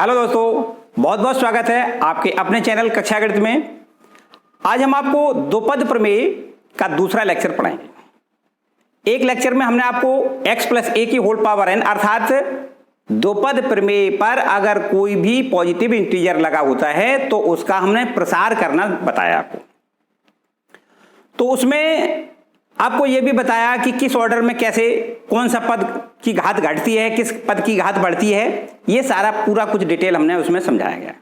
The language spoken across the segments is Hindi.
हेलो दोस्तों, बहुत बहुत स्वागत है आपके अपने चैनल कक्षा गणित में। आज हम आपको द्विपद प्रमेय का दूसरा लेक्चर पढ़ाएंगे। एक लेक्चर में हमने आपको x प्लस ए की होल पावर n अर्थात द्विपद प्रमेय पर अगर कोई भी पॉजिटिव इंटीजर लगा होता है तो उसका हमने प्रसार करना बताया आपको। तो उसमें आपको यह भी बताया कि किस ऑर्डर में कैसे कौन सा पद की घात घटती है, किस पद की घात बढ़ती है, ये सारा पूरा कुछ डिटेल हमने उसमें समझाया गया।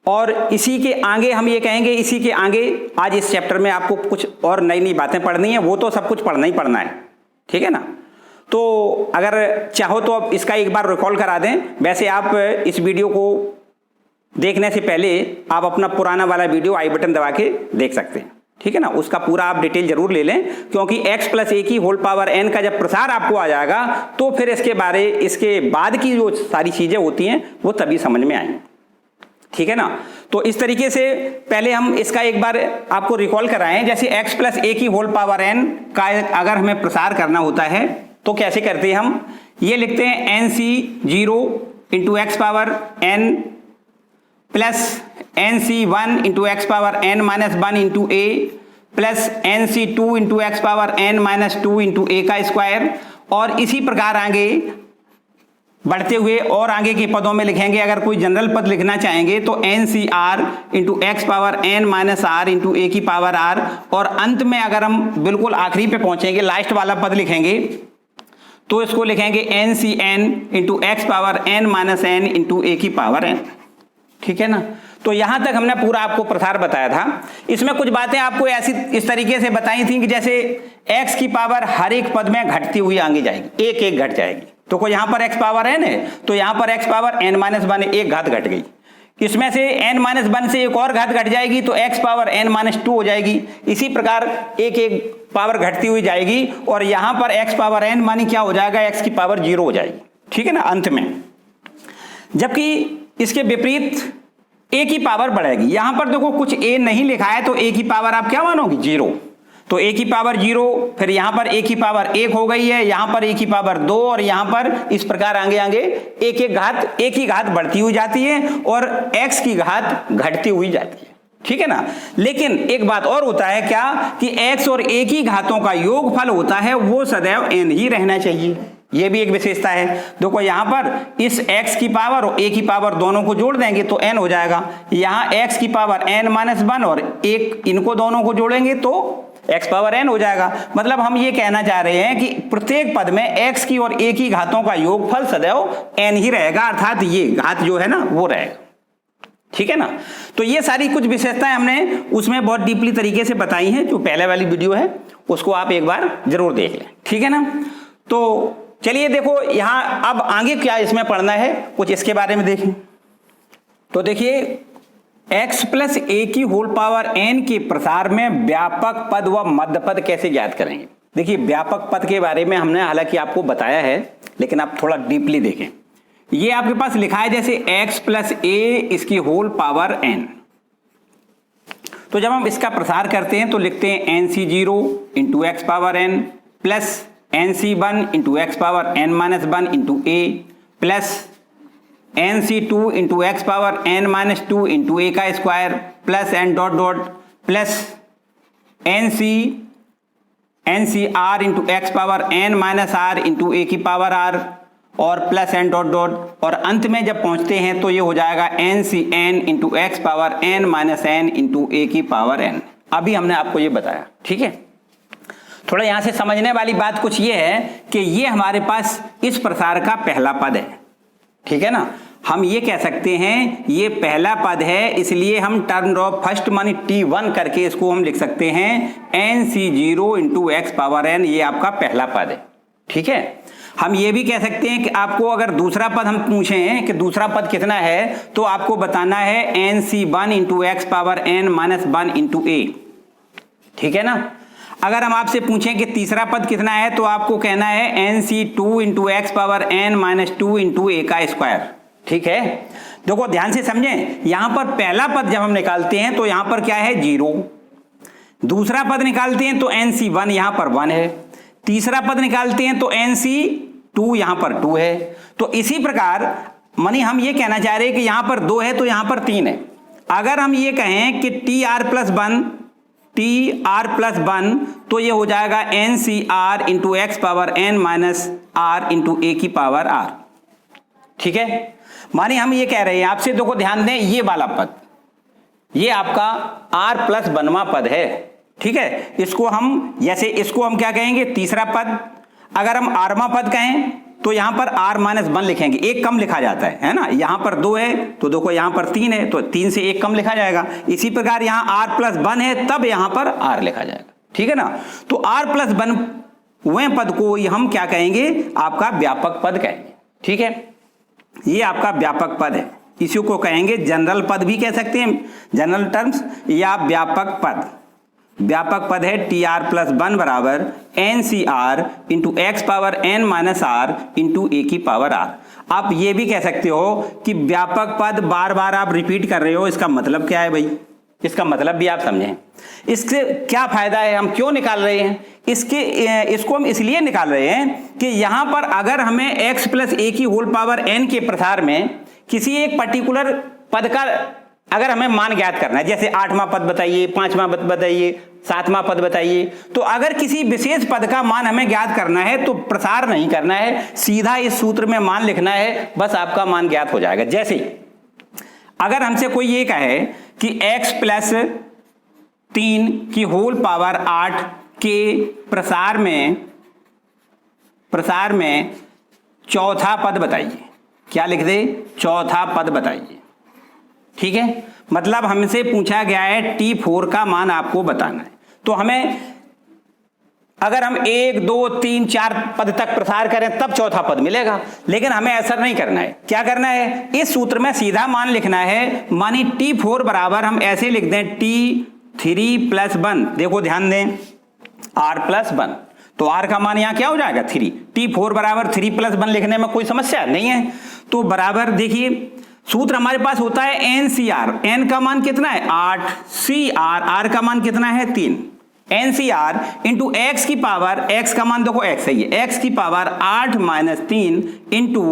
और इसी के आगे हम ये कहेंगे, इसी के आगे आज इस चैप्टर में आपको कुछ और नई नई बातें पढ़नी है, वो तो सब कुछ पढ़ना ही पढ़ना है, ठीक है ना। तो अगर चाहो तो अब इसका एक बार रिकॉल करा दें। वैसे आप इस वीडियो को देखने से पहले आप अपना पुराना वाला वीडियो आई बटन दबा के देख सकते हैं, ठीक है ना। उसका पूरा आप डिटेल जरूर ले लें, क्योंकि x प्लस ए की होल पावर n का जब प्रसार आपको आ जाएगा तो फिर इसके बाद की जो सारी चीजें होती हैं वो तभी समझ में आएंगी, ठीक है ना। तो इस तरीके से पहले हम इसका एक बार आपको रिकॉल कराएं। जैसे x प्लस ए की होल पावर n का अगर हमें प्रसार करना होता है तो कैसे करते हैं हम, ये लिखते हैं nc0 into x power n plus nc1 into x power n minus 1 into a plus nc2 into x power n minus 2 into a का स्क्वायर। और इसी प्रकार आगे बढ़ते हुए और आगे के पदों में लिखेंगे। अगर कोई जनरल पद लिखना चाहेंगे तो ncr into x power n minus r into a की पावर r। और अंत में अगर हम बिल्कुल आखिरी पे पहुंचेंगे, लास्ट वाला पद लिखेंगे तो इसको लिखेंगे ncn into x power n minus n into a की पावर n, ठीक है ना। तो यहां तक हमने पूरा आपको प्रसार बताया था। इसमें कुछ बातें आपको ऐसी इस तरीके से बताई थी कि जैसे x की पावर हर एक पद में घटती हुई आगे जाएगी, एक एक घट जाएगी। तो कोई यहां पर x पावर n है तो यहां पर x पावर n माइनस 1 एक घात घट गई। इसमें से n माइनस 1 से एक और घात घट जाएगी तो x पावर n माइनस 2 हो जाएगी। इसी प्रकार एक एक पावर घटती हुई जाएगी और यहां पर x पावर n मानी क्या हो जाएगा, x की पावर 0 हो जाएगी, ठीक है ना अंत में। जबकि इसके विपरीत a की पावर बढ़ेगी। यहां पर देखो कुछ a नहीं लिखा है तो a की पावर आप क्या मानोगे, 0। तो a की पावर 0, फिर यहां पर a की पावर 1 हो गई है, यहां पर a की पावर 2 और यहां पर इस प्रकार आगे आगे एक ही घात बढ़ती हुई जाती है और x की घात घटती हुई जाती है, ठीक है ना। लेकिन एक बात और होता है क्या कि x और a की घातों का योगफल होता है वो सदैव n ही रहना चाहिए। ये भी एक विशेषता है। देखो यहां पर इस x की पावर और a की पावर दोनों को जोड़ देंगे तो n हो जाएगा। यहां x की पावर n माइनस 1 और एक इनको दोनों को जोड़ेंगे तो x पावर n हो जाएगा। मतलब हम ये कहना चाह रहे हैं कि प्रत्येक पद में x की और a की घातों का योगफल सदैव n ही रहेगा, अर्थात ये घात जो है ना वो रहेगा, ठीक है ना। तो ये सारी कुछ विशेषताएं हमने उसमें बहुत डीपली तरीके से बताई हैं। जो पहले वाली वीडियो है उसको आप एक बार जरूर देख लें, ठीक है ना। तो चलिए देखो यहां अब आगे क्या इसमें पढ़ना है, कुछ इसके बारे में देखें। तो देखिए x प्लस ए की होल पावर n के प्रसार में व्यापक पद व मध्य पद कैसे ज्ञात करेंगे। देखिए व्यापक पद के बारे में हमने हालांकि आपको बताया है, लेकिन आप थोड़ा डीपली देखें। ये आपके पास लिखा है जैसे x प्लस ए इसकी होल पावर n। तो जब हम इसका प्रसार करते हैं तो लिखते हैं nc0 into x power n plus nc1 into x power n minus 1 into a plus nc2 into x power n minus 2 into a का square plus n dot dot plus ncr into x power n minus r into a की पावर r और प्लस n डॉट डॉट। और अंत में जब पहुंचते हैं तो ये हो जाएगा ncn into x power n minus n into a की पावर n। अभी हमने आपको ये बताया, ठीक है। थोड़ा यहां से समझने वाली बात कुछ ये है कि ये हमारे पास इस प्रसार का पहला पद है, ठीक है ना। हम ये कह सकते हैं ये पहला पद है, इसलिए हम टर्म ऑफ फर्स्ट मानी t1 करके इसको हम लिख सकते हैं nc0 into x power n। ये आपका पहला पद है, ठीक है। हम ये भी कह सकते हैं कि आपको अगर दूसरा पद हम पूछें कि दूसरा पद कितना है तो आपको बताना है nc1 into x power n minus 1 into a, ठीक है ना। अगर हम आपसे पूछें कि तीसरा पद कितना है तो आपको कहना है nc2 into x power n minus 2 into a का स्क्वायर, ठीक है। देखो ध्यान से समझें, यहां पर पहला पद जब हम निकालते हैं तो यहां पर क्या है 0, दूसरा पद निकालते हैं तो nc1 यहां पर 1 है, तीसरा पद निकालते हैं तो nc2 यहां पर 2 है। तो इसी प्रकार मानी हम ये कहना चाह रहे हैं कि यहां पर 2 है तो यहां पर 3 है। अगर हम ये कहें कि टी आर प्लस 1 तो ये हो जाएगा n C R into x power n minus are into a की पावर आर। ठीक है, मानी हम ये कह रहे हैं आपसे, देखो ध्यान दें, ये वाला पद ये आपका आर प्लस 1वां पद है। ठीक है, इसको हम जैसे इसको हम क्या कहेंगे, तीसरा पद। अगर हम आरवां पद कहें तो यहां पर r माइनस 1 लिखेंगे, एक कम लिखा जाता है ना। यहां पर 2 है तो देखो यहां पर 3 है तो 3 से एक कम लिखा जाएगा। इसी प्रकार यहां r प्लस 1 है तब यहां पर r लिखा जाएगा। ठीक है ना, तो r प्लस 1वें पद को हम क्या कहेंगे, आपका व्यापक पद कहेंगे। ठीक है, ये आपका व्यापक पद है, इसी को कहेंगे जनरल पद भी कह सकते हैं, जनरल टर्म्स, या व्यापक पद। व्यापक पद है टी आर प्लस 1 बराबर n C R into x power n minus are into a की पावर आर। आप ये भी कह सकते हो कि व्यापक पद बार बार आप रिपीट कर रहे हो, इसका मतलब क्या है भाई, इसका मतलब भी आप समझें। इससे क्या फायदा है, हम क्यों निकाल रहे हैं इसको हम इसलिए निकाल रहे हैं कि यहां पर अगर हमें x प्लस ए की होल पावर n के प्रसार में किसी एक पर्टिकुलर पद का अगर हमें मान ज्ञात करना है, जैसे 8वां पद बताइए, 5वां पद बताइए, 7वां पद बताइए, तो अगर किसी विशेष पद का मान हमें ज्ञात करना है तो प्रसार नहीं करना है, सीधा इस सूत्र में मान लिखना है, बस आपका मान ज्ञात हो जाएगा। जैसे अगर हमसे कोई ये कहे कि x प्लस 3 की होल पावर 8 के प्रसार में चौथा पद बताइए, क्या लिख दे, चौथा पद बताइए। ठीक है, मतलब हमसे पूछा गया है T4 का मान आपको बताना है, तो हमें अगर हम 1 2 3 4 पद तक प्रसार करें तब चौथा पद मिलेगा, लेकिन हमें ऐसा नहीं करना है। क्या करना है, इस सूत्र में सीधा मान लिखना है। मानी T4 बराबर हम ऐसे लिख दें T3 प्लस 1, देखो ध्यान दें, R प्लस 1, तो R का मान यहां क्या हो जाएगा 3। T4 बराबर 3 प्लस 1 लिखने में कोई समस्या नहीं है, तो बराबर देखिए सूत्र हमारे पास होता है NCR, n का मान कितना है 8, CR, R का मान कितना है 3, NCR इंटू x की पावर, x का मान देखो x है, ये x की पावर 8 माइनस 3 इंटू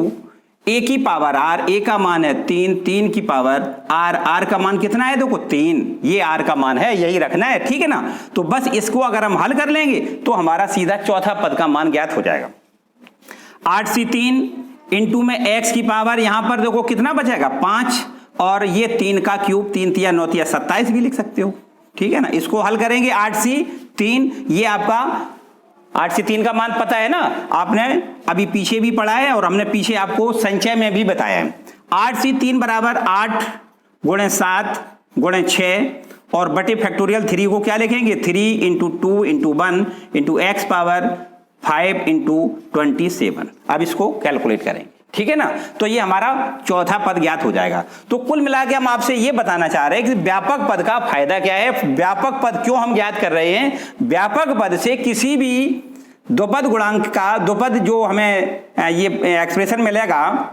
a की पावर r, a का मान है 3, 3 की पावर r, r का मान कितना है देखो 3, ये r का मान है, यही रखना है। ठीक है ना, तो बस इसको अगर हम हल कर लेंगे तो हमारा सीधा चौथा पद का मान ज्ञात हो जाएगा। 8C3 इंटू में x की पावर यहां पर देखो कितना बचेगा 5, और ये 3 का क्यूब, 3 तिया 9 तिया 27 भी लिख सकते हो। ठीक है ना, इसको हल करेंगे 8C3, ये आपका 8C3 का मान पता है ना, आपने अभी पीछे भी पढ़ा है और हमने पीछे आपको संचय में भी बताया है। 8C3 बराबर 8 गुणे 7 गुणे 6 और बटे फैक्टोरियल 3 को क्या लिखेंगे 3 into 2 into 1 into x power 5 into 27। अब इसको कैलकुलेट करेंगे। ठीक है ना, तो ये हमारा चौथा पद ज्ञात हो जाएगा। तो कुल मिला के हम आपसे ये बताना चाह रहे हैं कि व्यापक पद का फायदा क्या है, व्यापक पद क्यों हम ज्ञात कर रहे हैं। व्यापक पद से किसी भी द्विपद गुणांक का, द्विपद जो हमें ये एक्सप्रेशन मिलेगा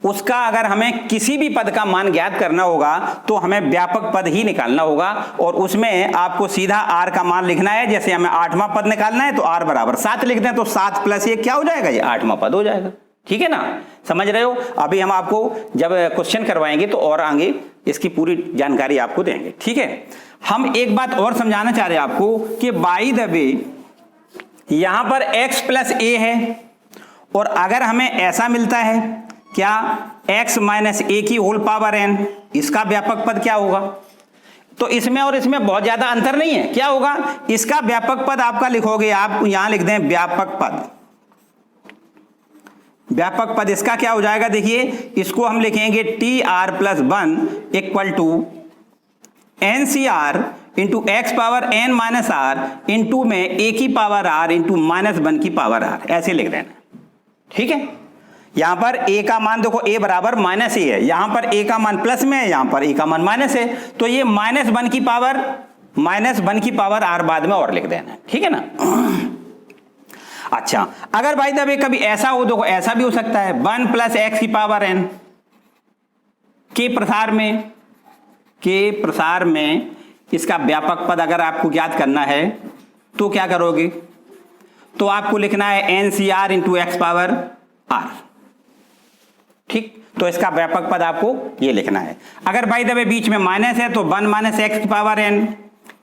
उसका अगर हमें किसी भी पद का मान ज्ञात करना होगा तो हमें व्यापक पद ही निकालना होगा, और उसमें आपको सीधा r का मान लिखना है। जैसे हमें 8वां पद निकालना है तो r बराबर 7 लिख दें, तो 7 प्लस 1 क्या हो जाएगा, ये 8वां पद हो जाएगा। ठीक है ना, समझ रहे हो। अभी हम आपको जब क्वेश्चन करवाएंगे तो और आगे इसकी पूरी जानकारी आपको देंगे। ठीक है, हम एक बात और समझाना चाह रहे हैं आपको कि बाय द वे यहां पर x प्लस a है, और अगर हमें ऐसा मिलता है क्या x माइनस a की होल पावर n, इसका व्यापक पद क्या होगा। तो इसमें और इसमें बहुत ज्यादा अंतर नहीं है। क्या होगा, इसका व्यापक पद आपका लिखोगे, आप यहां लिख दें व्यापक पद। व्यापक पद इसका क्या हो जाएगा, देखिए इसको हम लिखेंगे TR plus 1 equal to NCR into x power n minus are into में a की पावर r इंटू माइनस 1 की पावर r, ऐसे लिख देना। ठीक है, यहां पर a का मान देखो a बराबर माइनस a है, यहां पर a का मान प्लस में है, यहां पर a का मान माइनस है, तो ये माइनस 1 की पावर r बाद में और लिख देना। ठीक है ना। अच्छा, अगर भाई दबे कभी ऐसा हो, देखो ऐसा भी हो सकता है 1 प्लस एक्स की पावर n के प्रसार में इसका व्यापक पद अगर आपको ज्ञात करना है तो क्या करोगे, तो आपको लिखना है NCR into x power r। ठीक, तो इसका व्यापक पद आपको ये लिखना है। अगर बाय द वे बीच में माइनस है तो 1 माइनस एक्स की पावर n,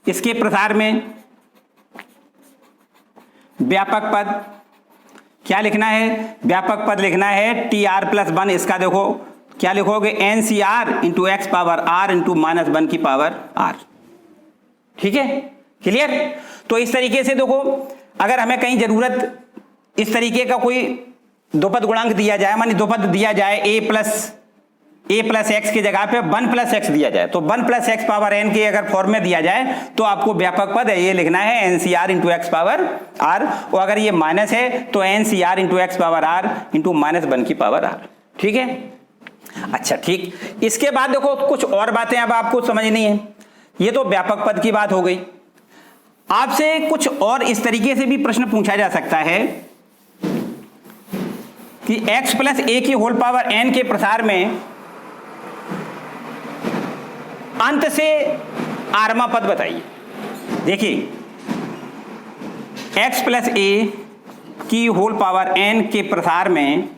इसके प्रसार में व्यापक पद क्या लिखना है, व्यापक पद लिखना है टी आर प्लस 1। इसका देखो क्या लिखोगे, N C R into x power R into minus 1 की पावर आर। ठीक है, क्लियर। तो इस तरीके से देखो, अगर हमें कहीं जरूरत इस तरीके का कोई दोपद गुणांक दिया जाए, मानी दोपद दिया जाए ए प्लस एक्स की जगह पे 1 प्लस एक्स दिया जाए, तो 1 प्लस एक्स पावर एन के अगर फॉर्म में दिया जाए तो आपको व्यापक पद है ये लिखना है N C R into x power R, और अगर ये माइनस है तो N C R into x power R into minus 1 की पावर आर। ठीक है, अच्छा ठीक। इसके बाद देखो कुछ और बातें अब आपको समझनी है। ये तो व्यापक पद की बात हो गई। आपसे कुछ और इस तरीके से भी प्रश्न पूछा जा सकता है कि x प्लस ए की होल पावर n के प्रसार में अंत से आरवा पद बताइए। देखिए, x प्लस ए की होल पावर n के प्रसार में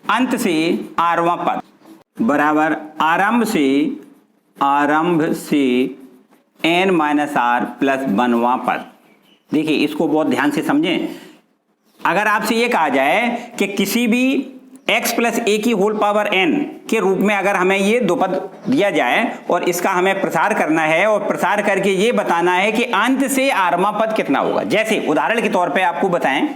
अंत से आरवा पद बराबर आरंभ से n माइनस आर प्लस 1वां पद। देखिए, इसको बहुत ध्यान से समझें। अगर आपसे ये कहा जाए कि किसी भी x प्लस ए की होल पावर n के रूप में अगर हमें ये दो पद दिया जाए और इसका हमें प्रसार करना है और प्रसार करके ये बताना है कि अंत से आरवा पद कितना होगा। जैसे उदाहरण के तौर पे आपको बताएं,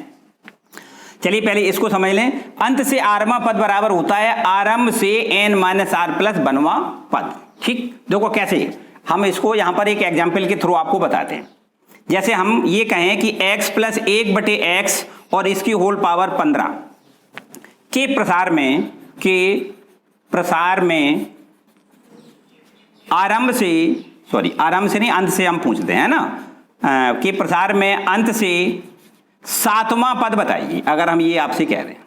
चलिए पहले इसको समझ लें। अंत से आरवा पद बराबर होता है आरंभ से n माइनस आर प्लस 1वां पद। ठीक, देखो कैसे हम इसको यहां पर एक एग्जाम्पल के थ्रू आपको बताते हैं। जैसे हम ये कहें कि x प्लस 1/x और इसकी होल पावर 15 के प्रसार में आरंभ से नहीं, अंत से हम पूछते हैं ना, के प्रसार में अंत से 7वां पद बताइए। अगर हम ये आपसे कह रहे हैं,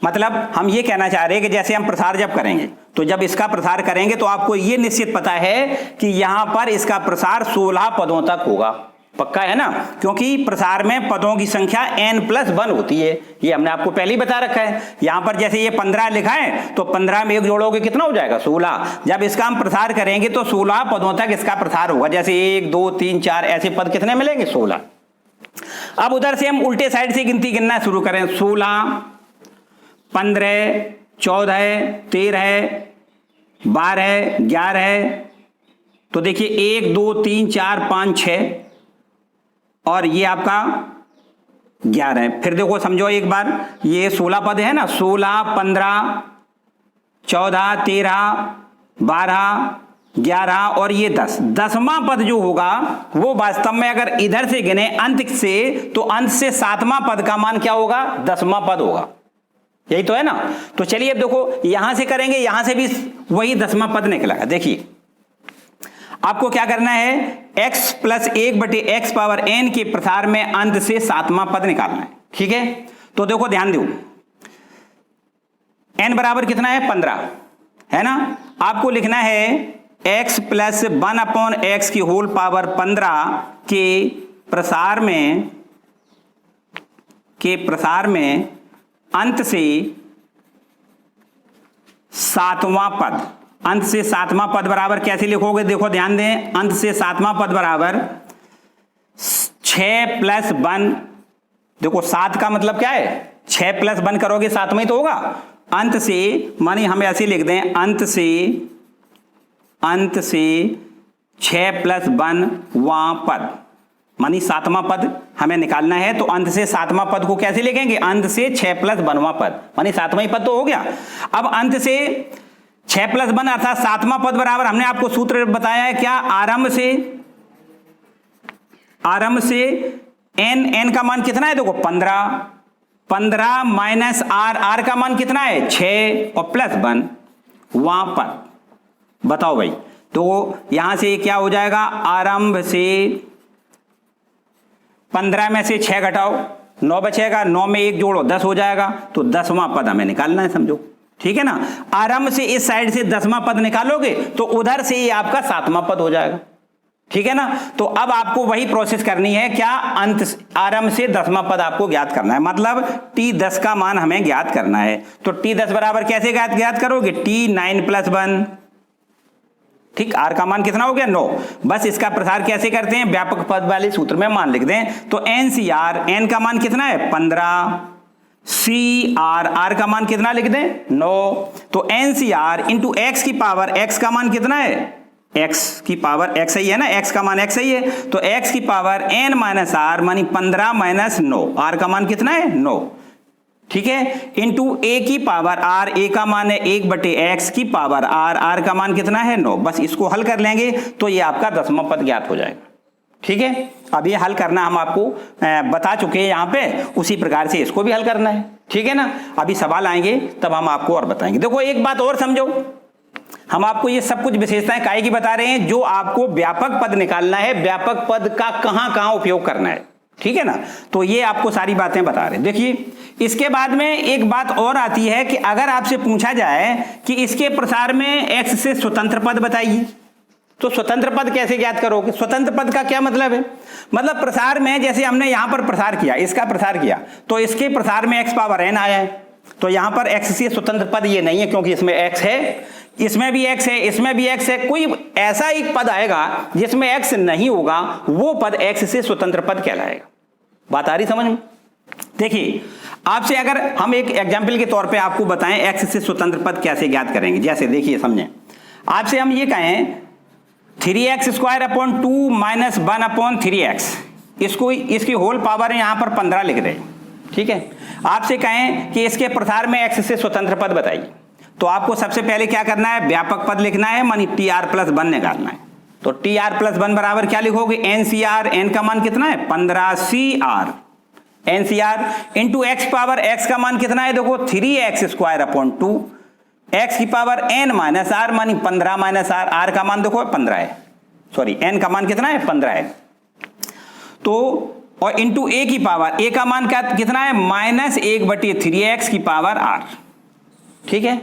मतलब हम ये कहना चाह रहे हैं कि जैसे हम प्रसार जब करेंगे तो जब इसका प्रसार करेंगे तो आपको ये निश्चित पता है कि यहां पर इसका प्रसार 16 पदों तक होगा। पक्का है ना, क्योंकि प्रसार में पदों की संख्या n+1 होती है। ये हमने आपको पहले ही बता रखा है। यहां पर जैसे ये 15 लिखा है तो 15 में एक जोड़ोगे कितना हो जाएगा, 16। जब इसका हम प्रसार करेंगे तो 16 पदों तक इसका प्रसार होगा। जैसे 1 2 3 4 ऐसे पद कितने मिलेंगे, 16। अब उधर से हम उल्टे साइड से गिनती गिनना शुरू करें, 16 15 14 13 12 11। तो देखिए 1 2 3 4 5 6 और ये आपका 11। फिर देखो समझो एक बार, ये 16 पद है ना, 16 15 14 13 12 11 और ये 10। 10वां पद जो होगा वो वास्तव में अगर इधर से गिने अंत से, तो अंत से 7वां पद का मान क्या होगा, 10वां पद होगा। यही तो है ना। तो चलिए अब देखो यहां से करेंगे, यहां से भी वही 10वां पद निकलेगा। देखिए आपको क्या करना है, x plus 1/x power n के प्रसार में अंत से 7वां पद निकालना है। ठीक है, तो देखो ध्यान दो, n बराबर कितना है, 15 है ना। आपको लिखना है x प्लस 1/x की होल पावर 15 के प्रसार में अंत से 7वां पद। अंत से 7वां पद बराबर कैसे लिखोगे, देखो ध्यान दें, अंत से 7वां पद बराबर 6 प्लस 1। देखो 7 का मतलब क्या है, 6 प्लस 1 करोगे 7 में ही तो होगा। अंत से मानी हम ऐसे लिख दें, अंत से 6 प्लस 1वां पद, मानी 7वां पद हमें निकालना है। तो अंत से 7वां पद को कैसे लिखेंगे, अंत से 6 प्लस 1वां पद, मानी 7वां ही पद तो हो गया। अब अंत से 6 प्लस 1 अर्थात 7वां पद बराबर, हमने आपको सूत्र बताया है क्या, आरंभ से n का मान कितना है, देखो 15 माइनस r का मान कितना है, 6 और प्लस 1 वां पद। बताओ भाई, तो यहां से क्या हो जाएगा, आरंभ से 15 में से 6 घटाओ 9 बचेगा, 9 में 1 जोड़ो 10 हो जाएगा। तो 10वां पद हमें निकालना है, समझो। ठीक है ना, आरंभ से इस साइड से 10वां पद निकालोगे तो उधर से ही आपका 7वां पद हो जाएगा। ठीक है ना। तो अब आपको वही प्रोसेस करनी है, क्या, अंत आरंभ से 10वां पद आपको ज्ञात करना है, मतलब t10 का मान हमें ज्ञात करना है। तो t10 बराबर कैसे ज्ञात करोगे, t9 + 1, ठीक, r का मान कितना हो गया 9। बस इसका प्रसार कैसे करते हैं, व्यापक पद वाले सूत्र में मान लिख दें। तो NCR, n का मान कितना है 15, CR, r का मान कितना लिख दें 9। तो NCR इंटू x की पावर, x का मान कितना है, x की पावर x ही है ना, x का मान x ही है, तो x की पावर n - r मानी 15 - 9, r का मान कितना है 9, ठीक है, इंटू a की पावर r, a का मान है 1/x की पावर r, r का मान कितना है 9। बस इसको हल कर लेंगे तो ये आपका 10वां पद ज्ञात हो जाएगा, ठीक है। अब ये हल करना हम आपको बता चुके हैं यहाँ पे, उसी प्रकार से इसको भी हल करना है, ठीक है ना। अभी सवाल आएंगे तब हम आपको और बताएंगे। देखो एक बात और समझो, हम आपको ये सब कुछ विशेषताएं काहे की बता रहे हैं, जो आपको व्यापक पद निकालना है, व्यापक पद का कहां उपयोग करना है, ठीक है ना। तो ये आपको सारी बातें बता रहे हैं। देखिए इसके बाद में एक बात और आती है कि अगर आपसे पूछा जाए कि इसके प्रसार में x से स्वतंत्र पद बताइए, तो स्वतंत्र पद कैसे ज्ञात करोगे। स्वतंत्र पद का क्या मतलब है, मतलब प्रसार में, जैसे हमने यहां पर प्रसार किया, इसका प्रसार किया, तो इसके प्रसार में x पावर n आया है, तो यहां पर x से स्वतंत्र पद ये नहीं है, क्योंकि इसमें x है, इसमें भी x है, इसमें भी x है। कोई ऐसा एक पद आएगा जिसमें x नहीं होगा, वो पद x से स्वतंत्र पद कहलाएगा। बात आ रही समझ में। देखिए आपसे अगर हम एक एग्जाम्पल के तौर पे आपको बताएं x से स्वतंत्र पद कैसे ज्ञात करेंगे, जैसे देखिए समझें, आपसे हम ये कहें 3x² / 2 - 1/3x, इसको, इसकी होल पावर यहां पर 15 लिख रहे, ठीक है। आपसे कहें कि इसके प्रसार में x से स्वतंत्र पद बताइए, तो आपको सबसे पहले क्या करना है, व्यापक पद लिखना है, मानी tr + 1 निकालना है। तो tr + 1 बराबर क्या लिखोगे, NCR, n का मान कितना है 15, CR, NCR into x power, x का मान कितना है, देखो 3x² / 2, x की पावर n - r मानी 15 - r, r का मान देखो 15 है, सॉरी n का मान कितना है 15 है। तो और इंटू a की पावर, a का मान क्या कितना है -1/3x की पावर r, ठीक है,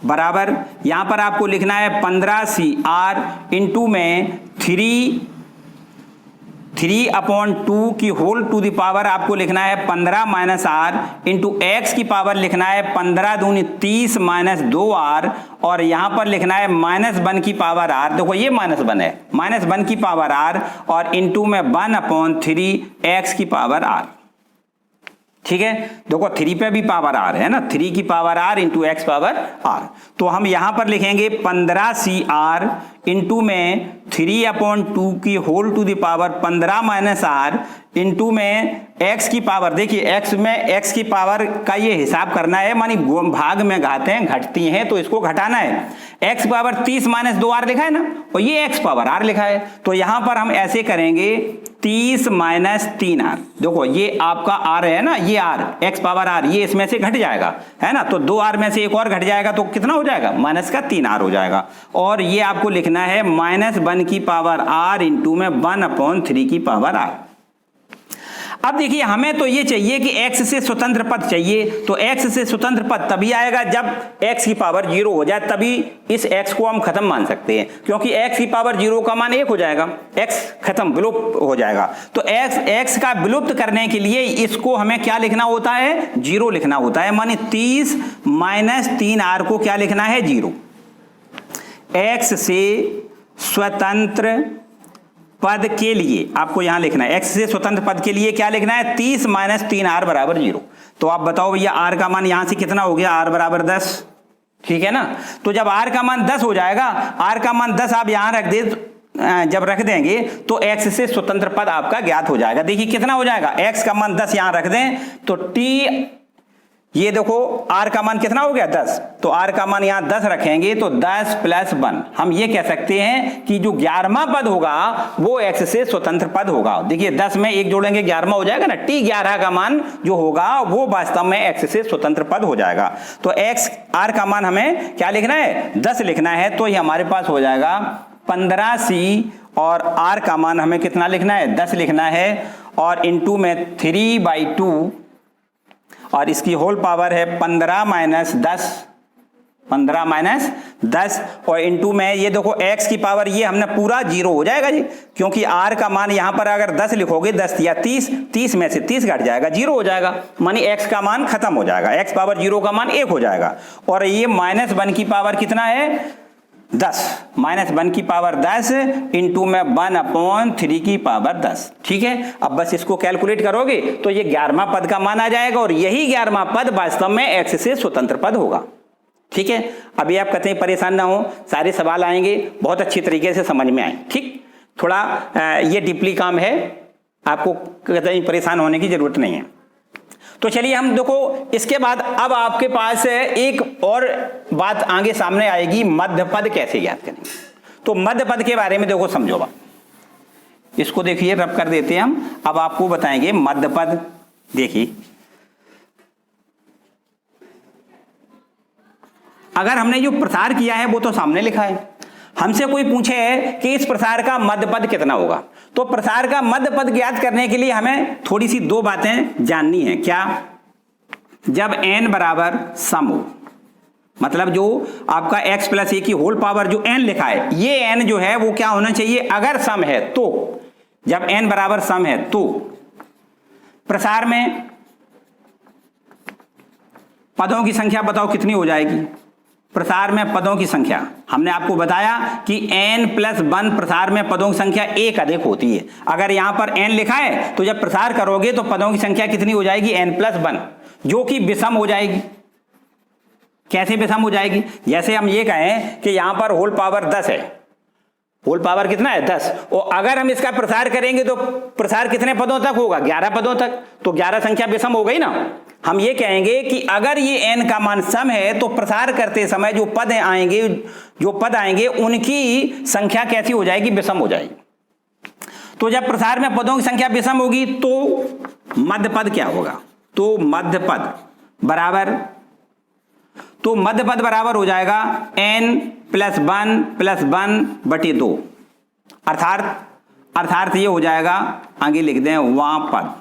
बराबर यहां पर आपको लिखना है 15 CR इंटू में 3/2 की होल टू द पावर आपको लिखना है 15 - r इंटू एक्स की पावर लिखना है 15 दूनी 30 - 2r, और यहां पर लिखना है -1 की पावर r, देखो ये -1 है, -1 की पावर r, और इंटू में 1/3 x की पावर r, ठीक है। देखो 3 पे भी पावर r है ना, 3 की power r into x power r। तो हम यहां पर लिखेंगे 15 CR इंटू में 3/2 की whole to the power 15 - r into में x की पावर, देखिए x में x की पावर का ये हिसाब करना है, मानी भाग में घातें घटती हैं तो इसको घटाना है। x पावर 30 - 2r लिखा है ना, और ये x पावर r लिखा है, तो यहां पर हम ऐसे करेंगे 30 - 3r, देखो ये आपका r है ना, ये r x पावर r, ये इसमें से घट जाएगा है ना, तो 2r में से एक और घट जाएगा तो कितना हो जाएगा, -3r हो जाएगा, और ये आपको लिखना है -1 की पावर r इंटू में 1/3 की पावर r। अब देखिए हमें तो ये चाहिए कि x से स्वतंत्र पद चाहिए, तो x से स्वतंत्र पद तभी आएगा जब x की पावर 0 हो जाए, तभी इस x को हम खत्म मान सकते हैं, क्योंकि x की पावर 0 का मान 1 हो जाएगा, x खत्म विलुप्त हो जाएगा। तो x का विलुप्त करने के लिए इसको हमें क्या लिखना होता है, 0 लिखना होता है, माने 30 - 3r को क्या लिखना है 0। x से स्वतंत्र पद के लिए आपको यहां लिखना है, x से स्वतंत्र पद के लिए क्या लिखना है, 30 - 3r बराबर 0। तो आप बताओ भैया r का मान यहां से कितना हो गया, r बराबर 10, ठीक है ना। तो जब r का मान 10 हो जाएगा, r का मान 10 आप यहां रख दे, जब रख देंगे तो x से स्वतंत्र पद आपका ज्ञात हो जाएगा। देखिए कितना हो जाएगा, x का मान 10 यहां रख दें तो t, ये देखो r का मान कितना हो गया 10, तो r का मान यहां 10 रखेंगे तो 10 + 1, हम ये कह सकते हैं कि जो 11वां पद होगा वो x से स्वतंत्र पद होगा। देखिए 10 में 1 जोड़ेंगे 11वां हो जाएगा ना, t11 का मान जो होगा वो वास्तव में x से स्वतंत्र पद हो जाएगा। तो x r का मान हमें क्या लिखना है 10 लिखना है, तो ये हमारे पास हो जाएगा 15 C, और r का मान हमें कितना लिखना है 10 लिखना है, और इंटू में 3/2, और इसकी होल पावर है 15 - 10 15 माइनस 10 और इंटू में ये देखो x की पावर ये हमने पूरा 0 हो जाएगा जी, क्योंकि r का मान यहां पर अगर 10 लिखोगे 10 या 30 में से 30 घट जाएगा 0 हो जाएगा, मानी x का मान खत्म हो जाएगा, x पावर 0 का मान 1 हो जाएगा। और ये -1 की पावर कितना है 10, -1 की पावर 10 इंटू में 1/3 की पावर 10। ठीक है, अब बस इसको कैलकुलेट करोगे तो ये 11वां पद का मान आ जाएगा और यही 11वां पद वास्तव में x से स्वतंत्र पद होगा। ठीक है, अभी आप कहते हैं परेशान ना हो, सारे सवाल आएंगे बहुत अच्छी तरीके से समझ में आए। ठीक, थोड़ा ये डीपली काम है, आपको कहते हैं परेशान होने की जरूरत नहीं है। तो चलिए हम देखो इसके बाद अब आपके पास एक और बात आगे सामने आएगी, मध्य पद कैसे ज्ञात करेंगे। तो मध्य पद के बारे में देखो समझो बात, इसको देखिए रब कर देते हैं हम। अब आपको बताएंगे मध्य पद। देखिए अगर हमने जो प्रसार किया है वो तो सामने लिखा है, हमसे कोई पूछे कि इस प्रसार का मध्य पद कितना होगा, तो प्रसार का मध्य पद ज्ञात करने के लिए हमें थोड़ी सी दो बातें जाननी है। क्या? जब n बराबर सम हो, मतलब जो आपका x प्लस ए की होल पावर जो n लिखा है, ये n जो है वो क्या होना चाहिए, अगर सम है तो, जब n बराबर सम है तो प्रसार में पदों की संख्या बताओ कितनी हो जाएगी। प्रसार में पदों की संख्या हमने आपको बताया कि n+1 प्रसार में पदों की संख्या 1 अधिक होती है। अगर यहां पर n लिखा है तो जब प्रसार करोगे तो पदों की संख्या कितनी हो जाएगी, n+1, जो कि विषम हो जाएगी। कैसे विषम हो जाएगी? जैसे हम ये कहें कि यहां पर होल पावर 10 है, होल पावर कितना है 10, और अगर हम इसका प्रसार करेंगे तो प्रसार कितने पदों तक होगा, 11 पदों तक, तो 11 संख्या विषम हो गई ना। हम ये कहेंगे कि अगर ये n का मान सम है तो प्रसार करते समय जो पद आएंगे उनकी संख्या कैसी हो जाएगी, विषम हो जाएगी। तो जब प्रसार में पदों की संख्या विषम होगी तो मध्य पद क्या होगा, तो मध्य पद बराबर हो जाएगा n+1+1/2, अर्थात ये हो जाएगा, आगे लिख दें वहां पद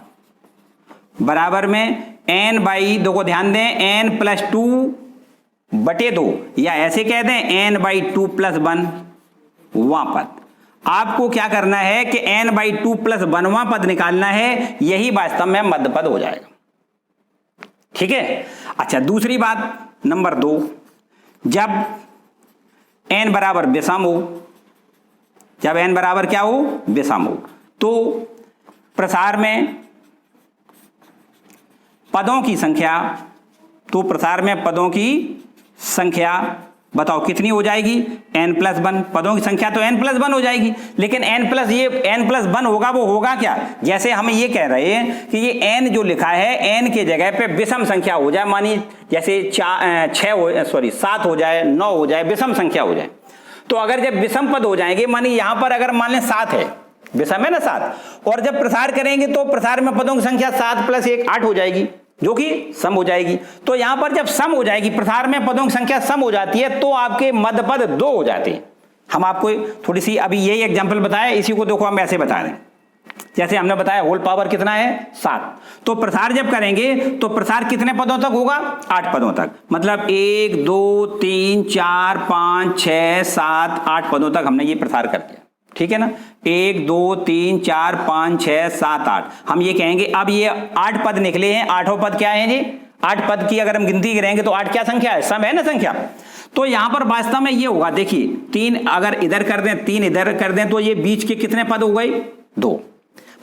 बराबर में n/, देखो ध्यान दें n+2/2, या ऐसे कह दें n/2+1 वां पद। आपको क्या करना है कि n/2+1वां पद निकालना है, यही वास्तव में मध्य पद हो जाएगा। ठीक है, अच्छा दूसरी बात नंबर 2, जब n बराबर विषम हो, जब n बराबर क्या हो, विषम हो, तो प्रसार में पदों की संख्या, तो प्रसार में पदों की संख्या बताओ कितनी हो जाएगी, n+1। पदों की संख्या तो n+1 हो जाएगी, लेकिन n+1 होगा, वो होगा क्या, जैसे हम ये कह रहे हैं कि ये n जो लिखा है n के जगह पे विषम संख्या हो जाए, मानी जैसे 7 हो जाए, 9 हो जाए, विषम संख्या हो जाए। तो अगर जब विषम पद हो जाएंगे, मानी यहां पर अगर मान लें 7 है, विषम है ना 7, और जब प्रसार करेंगे तो प्रसार में पदों की संख्या 7 + 1 8 हो जाएगी, जो कि सम हो जाएगी। तो यहां पर जब सम हो जाएगी, प्रसार में पदों की संख्या सम हो जाती है, तो आपके मध्य पद 2 हो जाते हैं। हम आपको थोड़ी सी अभी यही एग्जांपल बताया, इसी को देखो हम ऐसे बता दें, जैसे हमने बताया होल पावर कितना है 7, तो प्रसार जब करेंगे तो प्रसार कितने पदों तक होगा, 8 पदों तक, मतलब 1 2 3 4 5 6 7 8 पदों तक हमने ये प्रसार कर दिया। ठीक है ना, 1 2 3 4 5 6 7 8, हम ये कहेंगे अब ये 8 पद निकले हैं, 8वां पद क्या है जी, 8 पद की अगर हम गिनती करेंगे तो 8 क्या संख्या है, सम है ना संख्या। तो यहां पर वास्तव में ये होगा, देखिए 3 अगर इधर कर दें, 3 इधर कर दें, तो ये बीच के कितने पद हो गए, 2।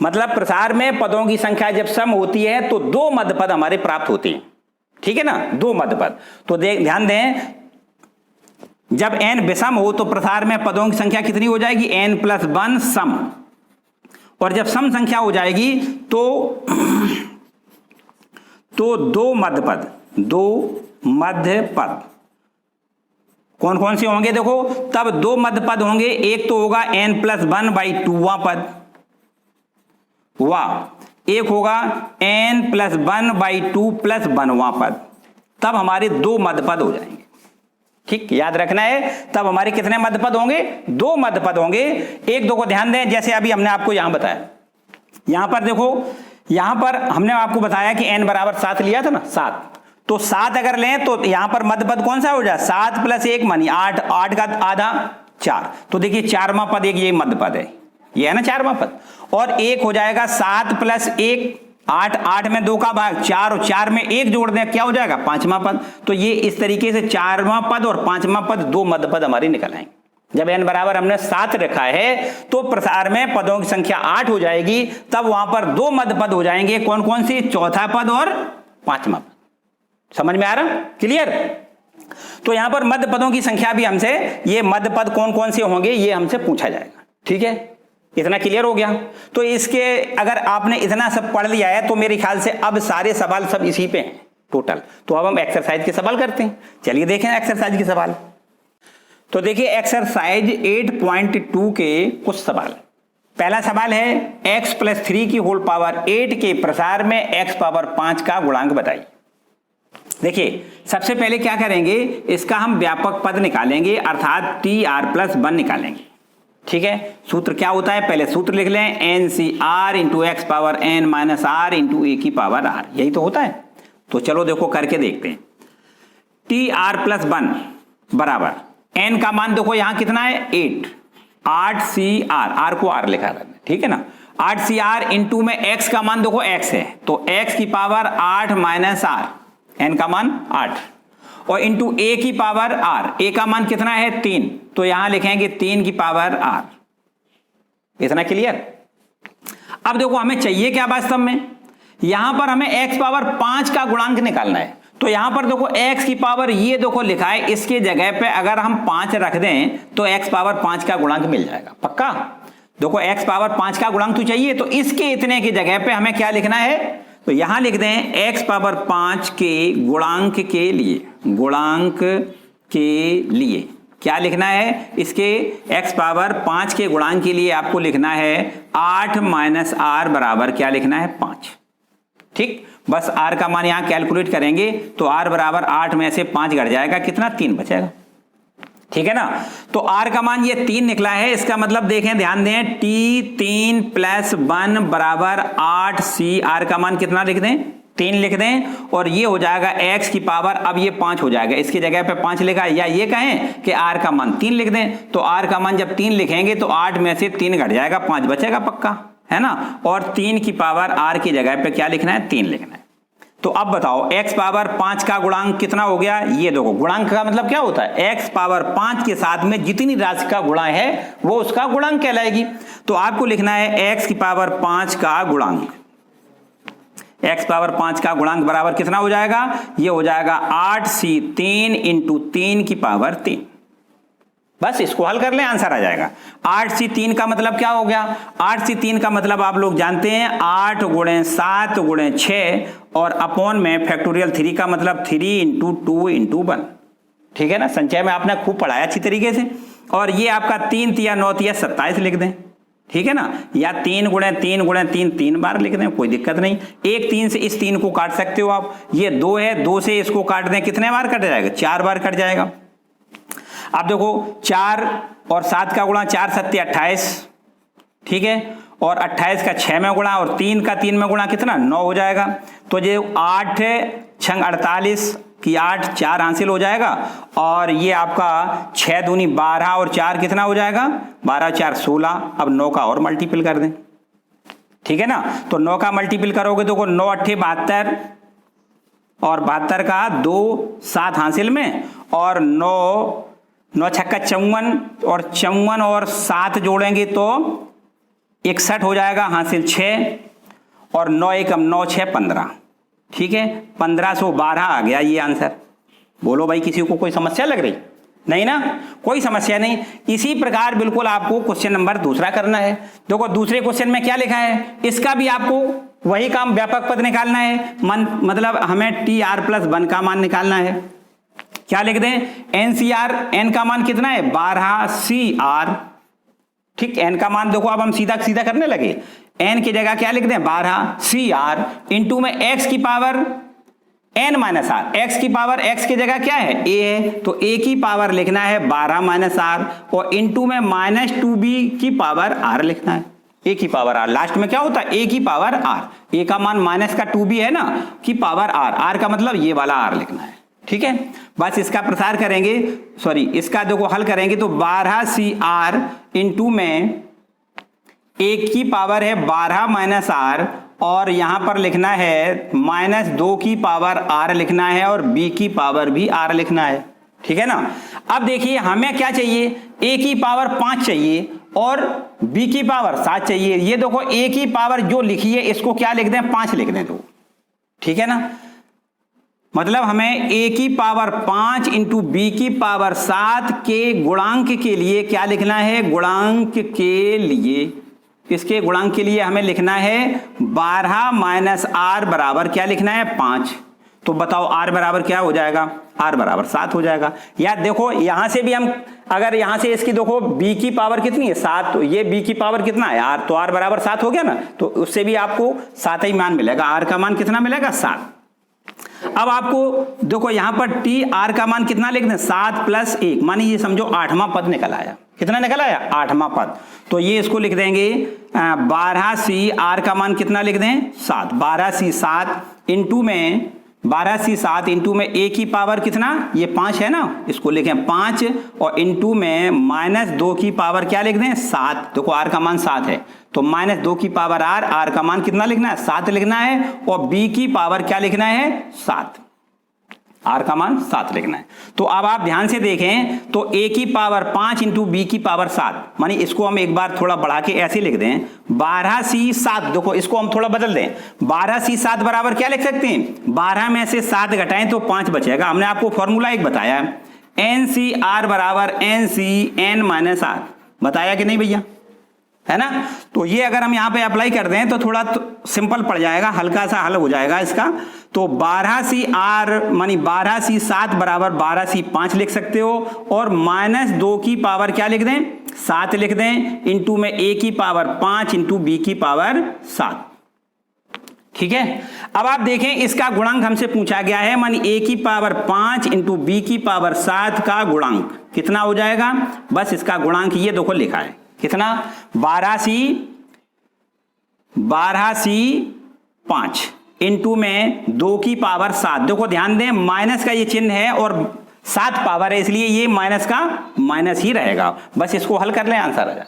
मतलब प्रसार में पदों की संख्या जब सम होती है तो 2 मध्य पद हमारे प्राप्त होते हैं। ठीक है ना, 2 मध्य पद। तो ध्यान दें, जब n विषम हो तो प्रसार में पदों की संख्या कितनी हो जाएगी, n+1 सम, और जब सम संख्या हो जाएगी तो 2 मध्य पद, 2 मध्य पद कौन कौन से होंगे, देखो तब 2 मध्य पद होंगे। एक तो होगा n+1/2वां पद, एक होगा n+1/2+1वां पद, तब हमारे 2 मध्य पद हो जाएंगे। ठीक, याद रखना है, तब हमारे कितने मध्य पद होंगे, 2 मध्य पद होंगे। 1 2 को ध्यान दें, जैसे अभी हमने आपको यहां बताया, यहां पर देखो, यहां पर हमने आपको बताया कि n बराबर 7 लिया था ना, 7, तो 7 अगर लें तो यहां पर मध्य पद कौन सा हो जाए, 7 प्लस 1 मानी 8, 8 का आधा 4, तो देखिए 4वां पद एक ये मध्य पद है, ये है ना 4वां पद, और एक हो जाएगा 7 प्लस 1 8, 8 में 2 का भाग 4 और 4 में 1 जोड़ दें क्या हो जाएगा 5वां पद। तो ये इस तरीके से 4वां पद और 5वां पद दो मध्य पद हमारी निकल आएंगे। जब n बराबर हमने 7 रखा है तो प्रसार में पदों की संख्या 8 हो जाएगी, तब वहां पर दो मध्य पद हो जाएंगे, कौन कौन सी, चौथा पद और 5वां पद। समझ में आ रहा, क्लियर। तो यहां पर मध्य पदों की संख्या भी हमसे, ये मध्य पद कौन कौन से होंगे ये हमसे पूछा जाएगा, ठीक है, इतना क्लियर हो गया। तो इसके अगर आपने इतना सब पढ़ लिया है तो मेरे ख्याल से अब सारे सवाल सब इसी पे हैं टोटल। तो अब हम एक्सरसाइज के सवाल करते हैं, चलिए देखें एक्सरसाइज के सवाल। तो देखिए एक्सरसाइज 8.2 के कुछ सवाल। पहला सवाल है x प्लस 3 की होल पावर 8 के प्रसार में x पावर 5 का गुणांक बताइए। देखिए सबसे पहले क्या करेंगे, इसका हम व्यापक पद निकालेंगे अर्थात TR प्लस 1 निकालेंगे, ठीक है। सूत्र क्या होता है, पहले सूत्र लिख लें, NCR into x power n minus are into a की पावर r, यही तो होता है। तो चलो देखो करके देखते हैं। TR प्लस 1 बराबर n का मान देखो यहां कितना है 8, 8CR, r को r लिखा है, ठीक है ना, 8CR इंटू में x का मान देखो x है, तो x की पावर 8 माइनस r, n का मान 8, और इंटू a की पावर r, a का मान कितना है 3, तो यहां लिखेंगे 3 की पावर r। इतना क्लियर। अब देखो हमें चाहिए क्या वास्तव में, यहां पर हमें x पावर 5 का गुणांक निकालना है। तो यहां पर देखो x की पावर ये देखो लिखा है, इसके जगह पे अगर हम 5 रख दें तो x पावर 5 का गुणांक मिल जाएगा पक्का। देखो x पावर 5 का गुणांक तो चाहिए, तो इसके इतने की जगह पे हमें क्या लिखना है, तो यहां लिख दें x पावर 5 के गुणांक के लिए, गुणांक के लिए क्या लिखना है, इसके x पावर 5 के गुणांक के लिए आपको लिखना है 8 माइनस r बराबर क्या लिखना है 5, ठीक। बस r का मान यहां कैलकुलेट करेंगे तो r बराबर 8 में से 5 घट जाएगा, कितना 3 बचेगा, ठीक है ना। तो r का मान ये 3 निकला है, इसका मतलब देखें ध्यान दें, t3 प्लस 1 बराबर 8c, r का मान कितना लिख दें 3 लिख दें, और ये हो जाएगा x की पावर, अब ये 5 हो जाएगा, इसकी जगह पे 5 लिखा है, या ये कहें कि r का मान 3 लिख दें, तो r का मान जब 3 लिखेंगे तो 8 में से 3 घट जाएगा, 5 बचेगा पक्का, है ना। और 3 की पावर r की जगह पे क्या लिखना है 3 लिखना है। तो अब बताओ x पावर 5 का गुणांक कितना हो गया, ये देखो गुणांक का मतलब क्या होता है, x पावर 5 के साथ में जितनी राशि का गुणा है वो उसका गुणांक कहलाएगी। तो आपको लिखना है x की पावर 5 का गुणांक, x पावर 5 का गुणांक बराबर कितना हो जाएगा, ये हो जाएगा 8c3 इंटू 3 की पावर 3। बस इसको हल कर लें आंसर आ जाएगा। 8c3 का मतलब क्या हो गया, 8c3 का मतलब आप लोग जानते हैं 8 गुणे 7 गुणे 6 और अपॉन में फैक्टोरियल 3 का मतलब 3 इंटू 2 इंटू 1, ठीक है ना। संचय में आपने खूब पढ़ाया अच्छी तरीके से। और ये आपका 3 तिया 9 तिया 27 लिख दें, ठीक है ना, या 3 गुणे 3 गुणे 3 3 बार लिख दें, कोई दिक्कत नहीं। एक 3 से इस 3 को काट सकते हो आप, ये 2 है, 2 से इसको काट दें, कितने बार कट जाएगा 4 बार कट जाएगा। आप देखो 4 और 7 का गुणा 4 सत्ते 28, ठीक है, और 28 का 6 में गुणा और 3 का 3 में गुणा कितना 9 हो जाएगा। तो ये 8 छंग 48 की 8 4 हासिल हो जाएगा, और ये आपका 6 दूनी 12 और 4 कितना हो जाएगा 12 4 16। अब 9 का और मल्टीपल कर दें, ठीक है ना। तो 9 का मल्टीपल करोगे तो 9 8 72 और 72 का 2 7 हासिल में, और 9 छक्का 54 और 54 और 7 जोड़ेंगे तो 61 हो जाएगा हासिल 6, और 9 एकम 9 6 15, ठीक है, 1512 आ गया ये आंसर। बोलो भाई किसी को कोई समस्या लग रही नहीं ना, कोई समस्या नहीं। इसी प्रकार बिल्कुल आपको क्वेश्चन नंबर दूसरा करना है। देखो दूसरे क्वेश्चन में क्या लिखा है, इसका भी आपको वही काम व्यापक पद निकालना है, मतलब हमें TR प्लस 1 का मान निकालना है। क्या लिख दें NCR, n का मान कितना है 12CR, ठीक, n का मान देखो अब हम सीधा सीधा करने लगे, n की जगह क्या लिख दें 12CR इंटू में x की power n minus r, x की पावर x की जगह क्या है a है, तो a की पावर लिखना है 12 माइनस आर, और इंटू में -2b की पावर r लिखना है। ए की पावर आर, लास्ट में क्या होता है ए की पावर आर, ए का मान माइनस का 2 भी है ना, की पावर आर, आर का मतलब ये वाला आर लिखना है, ठीक है। बस इसका प्रसार करेंगे, सॉरी इसका देखो हल करेंगे तो 12CR इंटू में ए की पावर है 12 माइनस आर, और यहां पर लिखना है -2 की पावर आर लिखना है, और बी की पावर भी आर लिखना है, ठीक है ना। अब देखिए हमें क्या चाहिए, ए की पावर 5 चाहिए और बी की पावर 7 चाहिए। ये देखो ए की पावर जो लिखी है इसको क्या लिख दें, 5 लिख दें तो, ठीक है ना। मतलब हमें ए की पावर 5 इंटू बी की पावर 7 के गुणांक के लिए क्या लिखना है, गुणांक के लिए, इसके गुणांक के लिए हमें लिखना है 12 माइनस आर बराबर क्या लिखना है 5। तो बताओ आर बराबर क्या हो जाएगा, आर बराबर 7 हो जाएगा। या देखो यहां से भी हम अगर यहां से इसकी देखो बी की पावर कितनी है 7, तो ये बी की पावर कितना है आर, तो आर बराबर 7 हो गया ना, तो उससे भी आपको 7 ही मान मिलेगा, आर का मान कितना मिलेगा 7। अब आपको देखो यहां पर टी आर का मान कितना लिख दें 7 प्लस 1, मानी ये समझो 8वां पद निकल आया, कितना निकल आया 8वां पद, तो ये इसको लिख देंगे 12C आर का मान कितना लिख दें 7, 12C 7 इंटू में 12C 7 इंटू में ए की पावर कितना, ये 5 है ना, इसको लिखें 5 और इंटू में -2 की पावर क्या लिख दें 7, देखो आर का मान 7 है तो -2 की पावर आर, आर का मान कितना लिखना है 7 लिखना है, और बी की पावर क्या लिखना है 7, आर का मान 7 लिखना है। तो अब आप ध्यान से देखें तो ए की पावर 5 इंटू बी की पावर 7, मानी इसको हम एक बार थोड़ा बढ़ा के ऐसे लिख दें 12C 7, देखो इसको हम थोड़ा बदल दें 12C 7 बराबर क्या लिख सकते हैं, 12 में से 7 घटाएं तो 5 बचेगा। हमने आपको फॉर्मूला एक बताया NCR बराबर NCN माइनस आर, बताया कि नहीं भैया, है ना। तो ये अगर हम यहां पे अप्लाई कर दें तो थोड़ा सिंपल पड़ जाएगा, हल्का सा हल हो जाएगा इसका। तो 12CR मानी 12C 7 बराबर 12C 5 लिख सकते हो, और -2 की पावर क्या लिख दें 7 लिख दें, इंटू में ए की पावर 5 इंटू बी की पावर 7, ठीक है। अब आप देखें इसका गुणांक हमसे पूछा गया है, मानी ए की पावर 5 इंटू बी की पावर 7 का गुणांक कितना हो जाएगा, बस इसका गुणांक ये देखो लिखा है कितना 12C 5 इंटू में 2 की पावर 7, देखो ध्यान दें माइनस का ये चिन्ह है और 7 पावर है, इसलिए ये माइनस का माइनस ही रहेगा। बस इसको हल कर लें, आंसर आ जाएगा।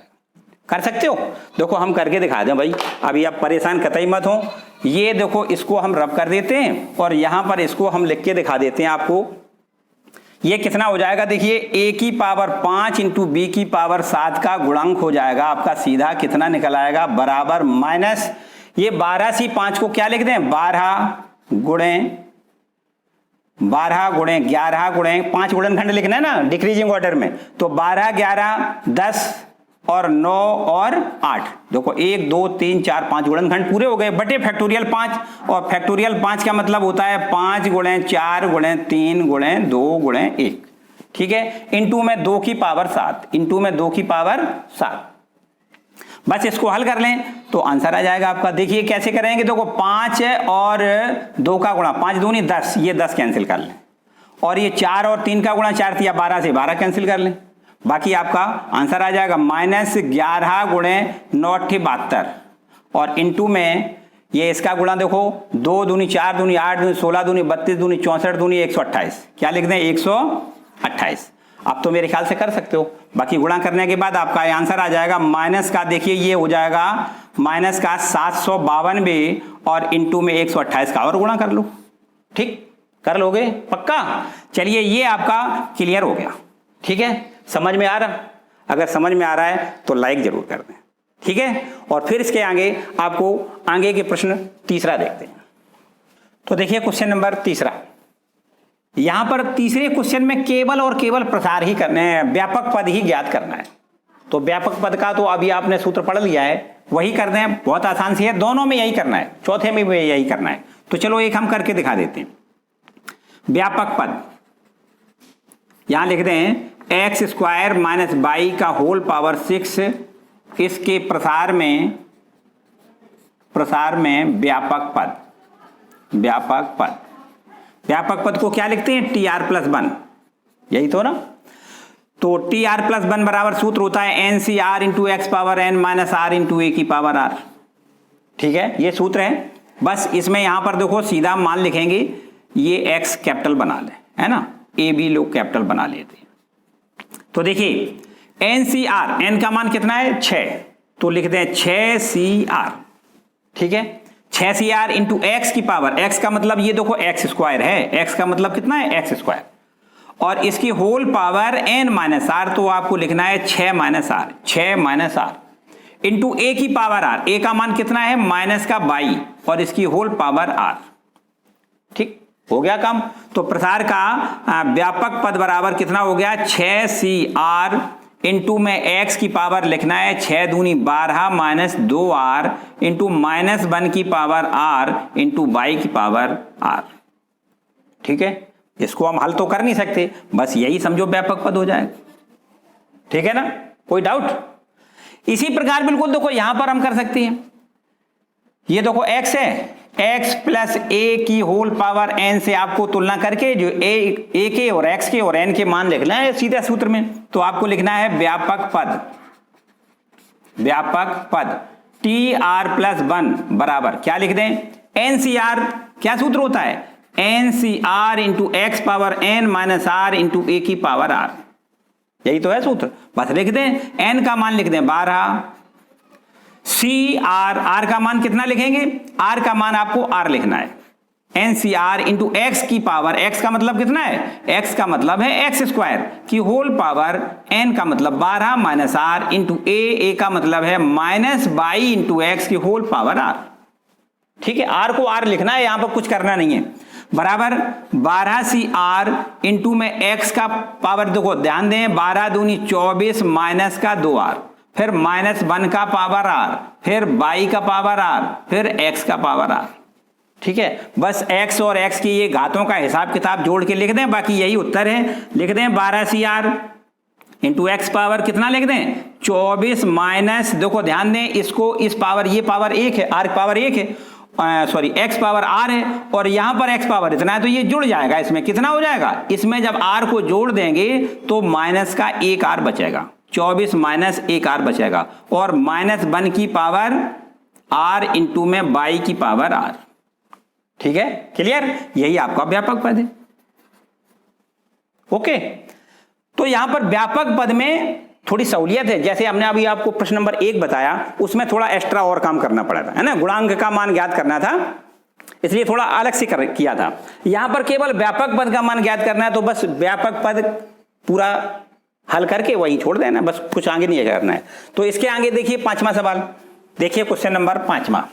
कर सकते हो, देखो हम करके दिखा दें भाई, अभी आप परेशान कतई मत हो। ये देखो इसको हम रब कर देते हैं और यहां पर इसको हम लिख के दिखा देते हैं आपको। ये कितना हो जाएगा, देखिए ए की पावर 5 इंटू बी की पावर 7 का गुणांक हो जाएगा आपका सीधा कितना निकल आएगा, बराबर माइनस ये 12C 5 को क्या लिख दें 12 गुणे 11 गुणे 5 गुणनखंड लिखना है ना डिक्रीजिंग ऑर्डर में, तो 12 11 10 और 9 और 8, देखो 1 2 3 4 5 गुणनखंड पूरे हो गए, बटे फैक्टोरियल 5, और फैक्टोरियल 5 का मतलब होता है 5 गुणे 4 गुणे 3 गुणे 2 गुणे 1, ठीक है, इंटू में 2 की पावर 7, इंटू में 2 की पावर 7। बस इसको हल कर लें तो आंसर आ जाएगा आपका। देखिए कैसे करेंगे, देखो 5 और 2 का गुणा 5 दूनी 10, ये 10 कैंसिल कर लें, और ये 4 और 3 का गुणा 4 या 12 से 12 कैंसिल कर लें, बाकी आपका आंसर आ जाएगा -11 गुणे 9 72, और इंटू में ये इसका गुणा देखो 2 दूनी 4 दूनी 8 दूनी 16 दूनी 32 दूनी 64 दूनी 128, क्या लिख दें 128। आप तो मेरे ख्याल से कर सकते हो, बाकी गुणा करने के बाद आपका आंसर आ जाएगा माइनस का, देखिए ये हो जाएगा माइनस का 792 और इंटू में 128 का और गुणा कर लो, ठीक कर लोगे पक्का। चलिए ये आपका क्लियर हो गया, ठीक है, समझ में आ रहा, अगर समझ में आ रहा है तो लाइक जरूर कर दें, ठीक है। और फिर इसके आगे आपको आगे के प्रश्न तीसरा देखते हैं। तो देखिए क्वेश्चन नंबर तीसरा, यहां पर तीसरे क्वेश्चन में केवल और केवल प्रसार ही करने हैं, व्यापक पद ही ज्ञात करना है। तो व्यापक पद का तो अभी आपने सूत्र पढ़ लिया है, वही कर दें, बहुत आसान सी है, दोनों में यही करना है, चौथे में भी यही करना है। तो चलो एक हम करके दिखा देते हैं। व्यापक पद यहां लिख रहे हैं x स्क्वायर माइनस बाई का होल पावर 6, इसके प्रसार में व्यापक पद को क्या लिखते हैं TR+1, यही तो ना। तो टी आर प्लस वन बराबर सूत्र होता है N C R into x power n minus are into a की पावर आर। ठीक है, ये सूत्र है। बस इसमें यहां पर देखो सीधा मान लिखेंगे, ये एक्स कैपिटल बना ले, है ना, ए बी लोग कैपिटल बना लेते हैं। तो देखिए एन सी आर, एन का मान कितना है 6, तो लिख दें 6 सी आर। ठीक है, 6 सी आर इंटू एक्स की पावर, एक्स का मतलब ये देखो एक्स स्क्वायर है, एक्स का मतलब कितना है एक्स स्क्वायर, और इसकी whole power n minus r, तो आपको लिखना है 6 minus r, 6 minus are into a की पावर आर। ए का मान कितना है माइनस का 22 और इसकी होल पावर आर। ठीक हो गया काम। तो प्रसार का व्यापक पद बराबर कितना हो गया 6 सी आर इंटू में एक्स की पावर लिखना है 6 दूनी 12 माइनस 2 आर इंटू माइनस 1 की पावर आर इंटू वाई की पावर आर। ठीक है, इसको हम हल तो कर नहीं सकते, बस यही समझो व्यापक पद हो जाएगा। ठीक है ना, कोई डाउट? इसी प्रकार बिल्कुल देखो यहां पर हम कर सकते हैं, ये देखो x है, x प्लस ए की होल पावर n से आपको तुलना करके जो a के और x के और n के मान लिखना है सीधा सूत्र में। तो आपको लिखना है व्यापक पद, व्यापक पद टी आर प्लस 1 बराबर क्या लिख दें एन सी आर। क्या सूत्र होता है N C R into x power n minus are into a की पावर r। यही तो है सूत्र, बस लिख दें n का मान लिख दें 12, सी आर, आर का मान कितना लिखेंगे, आर का मान आपको आर लिखना है N C R into x की पावर, एक्स का मतलब कितना है, एक्स का मतलब है एक्स स्क्वायर की होल पावर, एन का मतलब 12 माइनस आर इंटू ए का मतलब है माइनस 22 इंटू एक्स की होल पावर आर। ठीक है, आर को आर लिखना है, यहां पर कुछ करना नहीं है, बराबर 12 सी आर इंटू में एक्स का पावर, देखो ध्यान दें 12 दूनी 24 माइनस का 2 आर, फिर माइनस 1 का पावर आर, फिर वाई का पावर आर, फिर एक्स का पावर आर। ठीक है, बस एक्स और एक्स की ये घातों का हिसाब किताब जोड़ के लिख दें, बाकी यही उत्तर है। लिख दें 12 C are into x power कितना लिख दें 24 माइनस, देखो ध्यान दें इसको, इस पावर, ये पावर 1 है, आर पावर 1 है, सॉरी एक्स पावर आर है, और यहां पर एक्स पावर इतना है, तो ये जुड़ जाएगा, इसमें कितना हो जाएगा, इसमें जब आर को जोड़ देंगे तो माइनस का 1 आर बचेगा, 24 माइनस 1 आर बचेगा, और माइनस 1 की पावर आर इंटू में वाई की पावर आर। ठीक है, क्लियर? यही आपका व्यापक पद है। ओके, तो यहां पर व्यापक पद में थोड़ी सहूलियत है, जैसे हमने अभी आपको प्रश्न नंबर 1 बताया, उसमें थोड़ा एक्स्ट्रा और काम करना पड़ा था, है ना, गुणांक का मान ज्ञात करना था, इसलिए थोड़ा अलग से किया था। यहां पर केवल व्यापक पद का मान ज्ञात करना है, तो बस व्यापक पद पूरा हल करके वहीं छोड़ देना, बस कुछ आगे नहीं करना है। तो इसके आगे देखिए 5वां सवाल, देखिए क्वेश्चन नंबर 5वां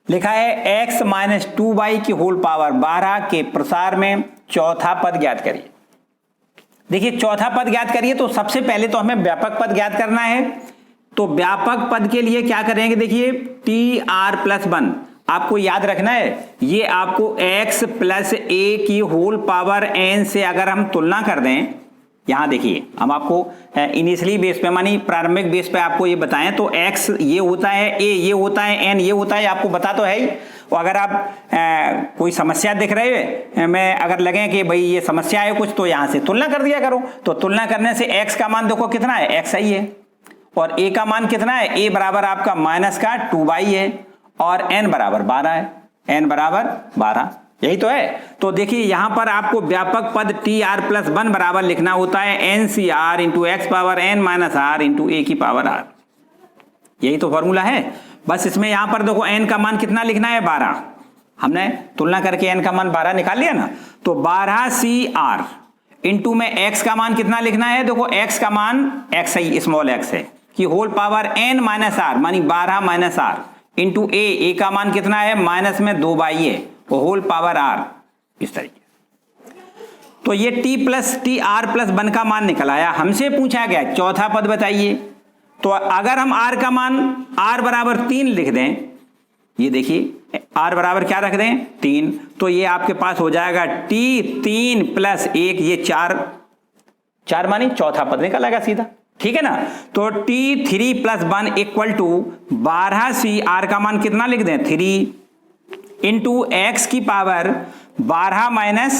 लिखा है x माइनस 2y की होल पावर 12 के प्रसार में चौथा पद ज्ञात करिए। देखिए चौथा पद ज्ञात करिए, तो सबसे पहले तो हमें व्यापक पद ज्ञात करना है। तो व्यापक पद के लिए क्या करेंगे, देखिए टी आर प्लस 1 आपको याद रखना है, ये आपको x प्लस ए की होल पावर n से अगर हम तुलना कर दें, यहां देखिए हम आपको इनिशियली बेस पे मानी प्रारंभिक बेस पे आपको ये बताएं, तो x ये होता है, a ये होता है, n ये होता है, आपको बता तो है ही। और अगर आप कोई समस्या दिख रहे है मैं अगर लगे कि भाई ये समस्या है कुछ, तो यहां से तुलना कर दिया करो। तो तुलना करने से x का मान देखो कितना है, x ही है, और a का मान कितना है, a बराबर आपका माइनस का 2y है, और n बराबर 12 है, n बराबर 12, यही तो है। तो देखिए यहां पर आपको व्यापक पद टी आर प्लस 1 बराबर लिखना होता है N C R into x power n minus are into a की पावर r, यही तो फॉर्मूला है। बस इसमें यहां पर देखो n का मान कितना लिखना है 12, हमने तुलना करके n का मान 12 निकाल लिया ना, तो 12 सी आर इंटू में x का मान कितना लिखना है, देखो x का मान x ही स्मॉल x है कि whole power n minus r मानी 12 माइनस आर इंटू ए का मान कितना है माइनस में 2y है, होल पावर r, इस तरीके। तो ये टी आर प्लस 1 का मान निकल आया। हमसे पूछा गया चौथा पद बताइए, तो अगर हम r का मान r बराबर 3 लिख दें, ये देखिए r बराबर क्या रख दें 3, तो ये आपके पास हो जाएगा t 3 प्लस 1, ये 4 मानी चौथा पद निकल आएगा सीधा। ठीक है ना, तो t3 plus 1 equal to 12 C r का मान कितना लिख दें 3 इंटू एक्स की पावर 12 माइनस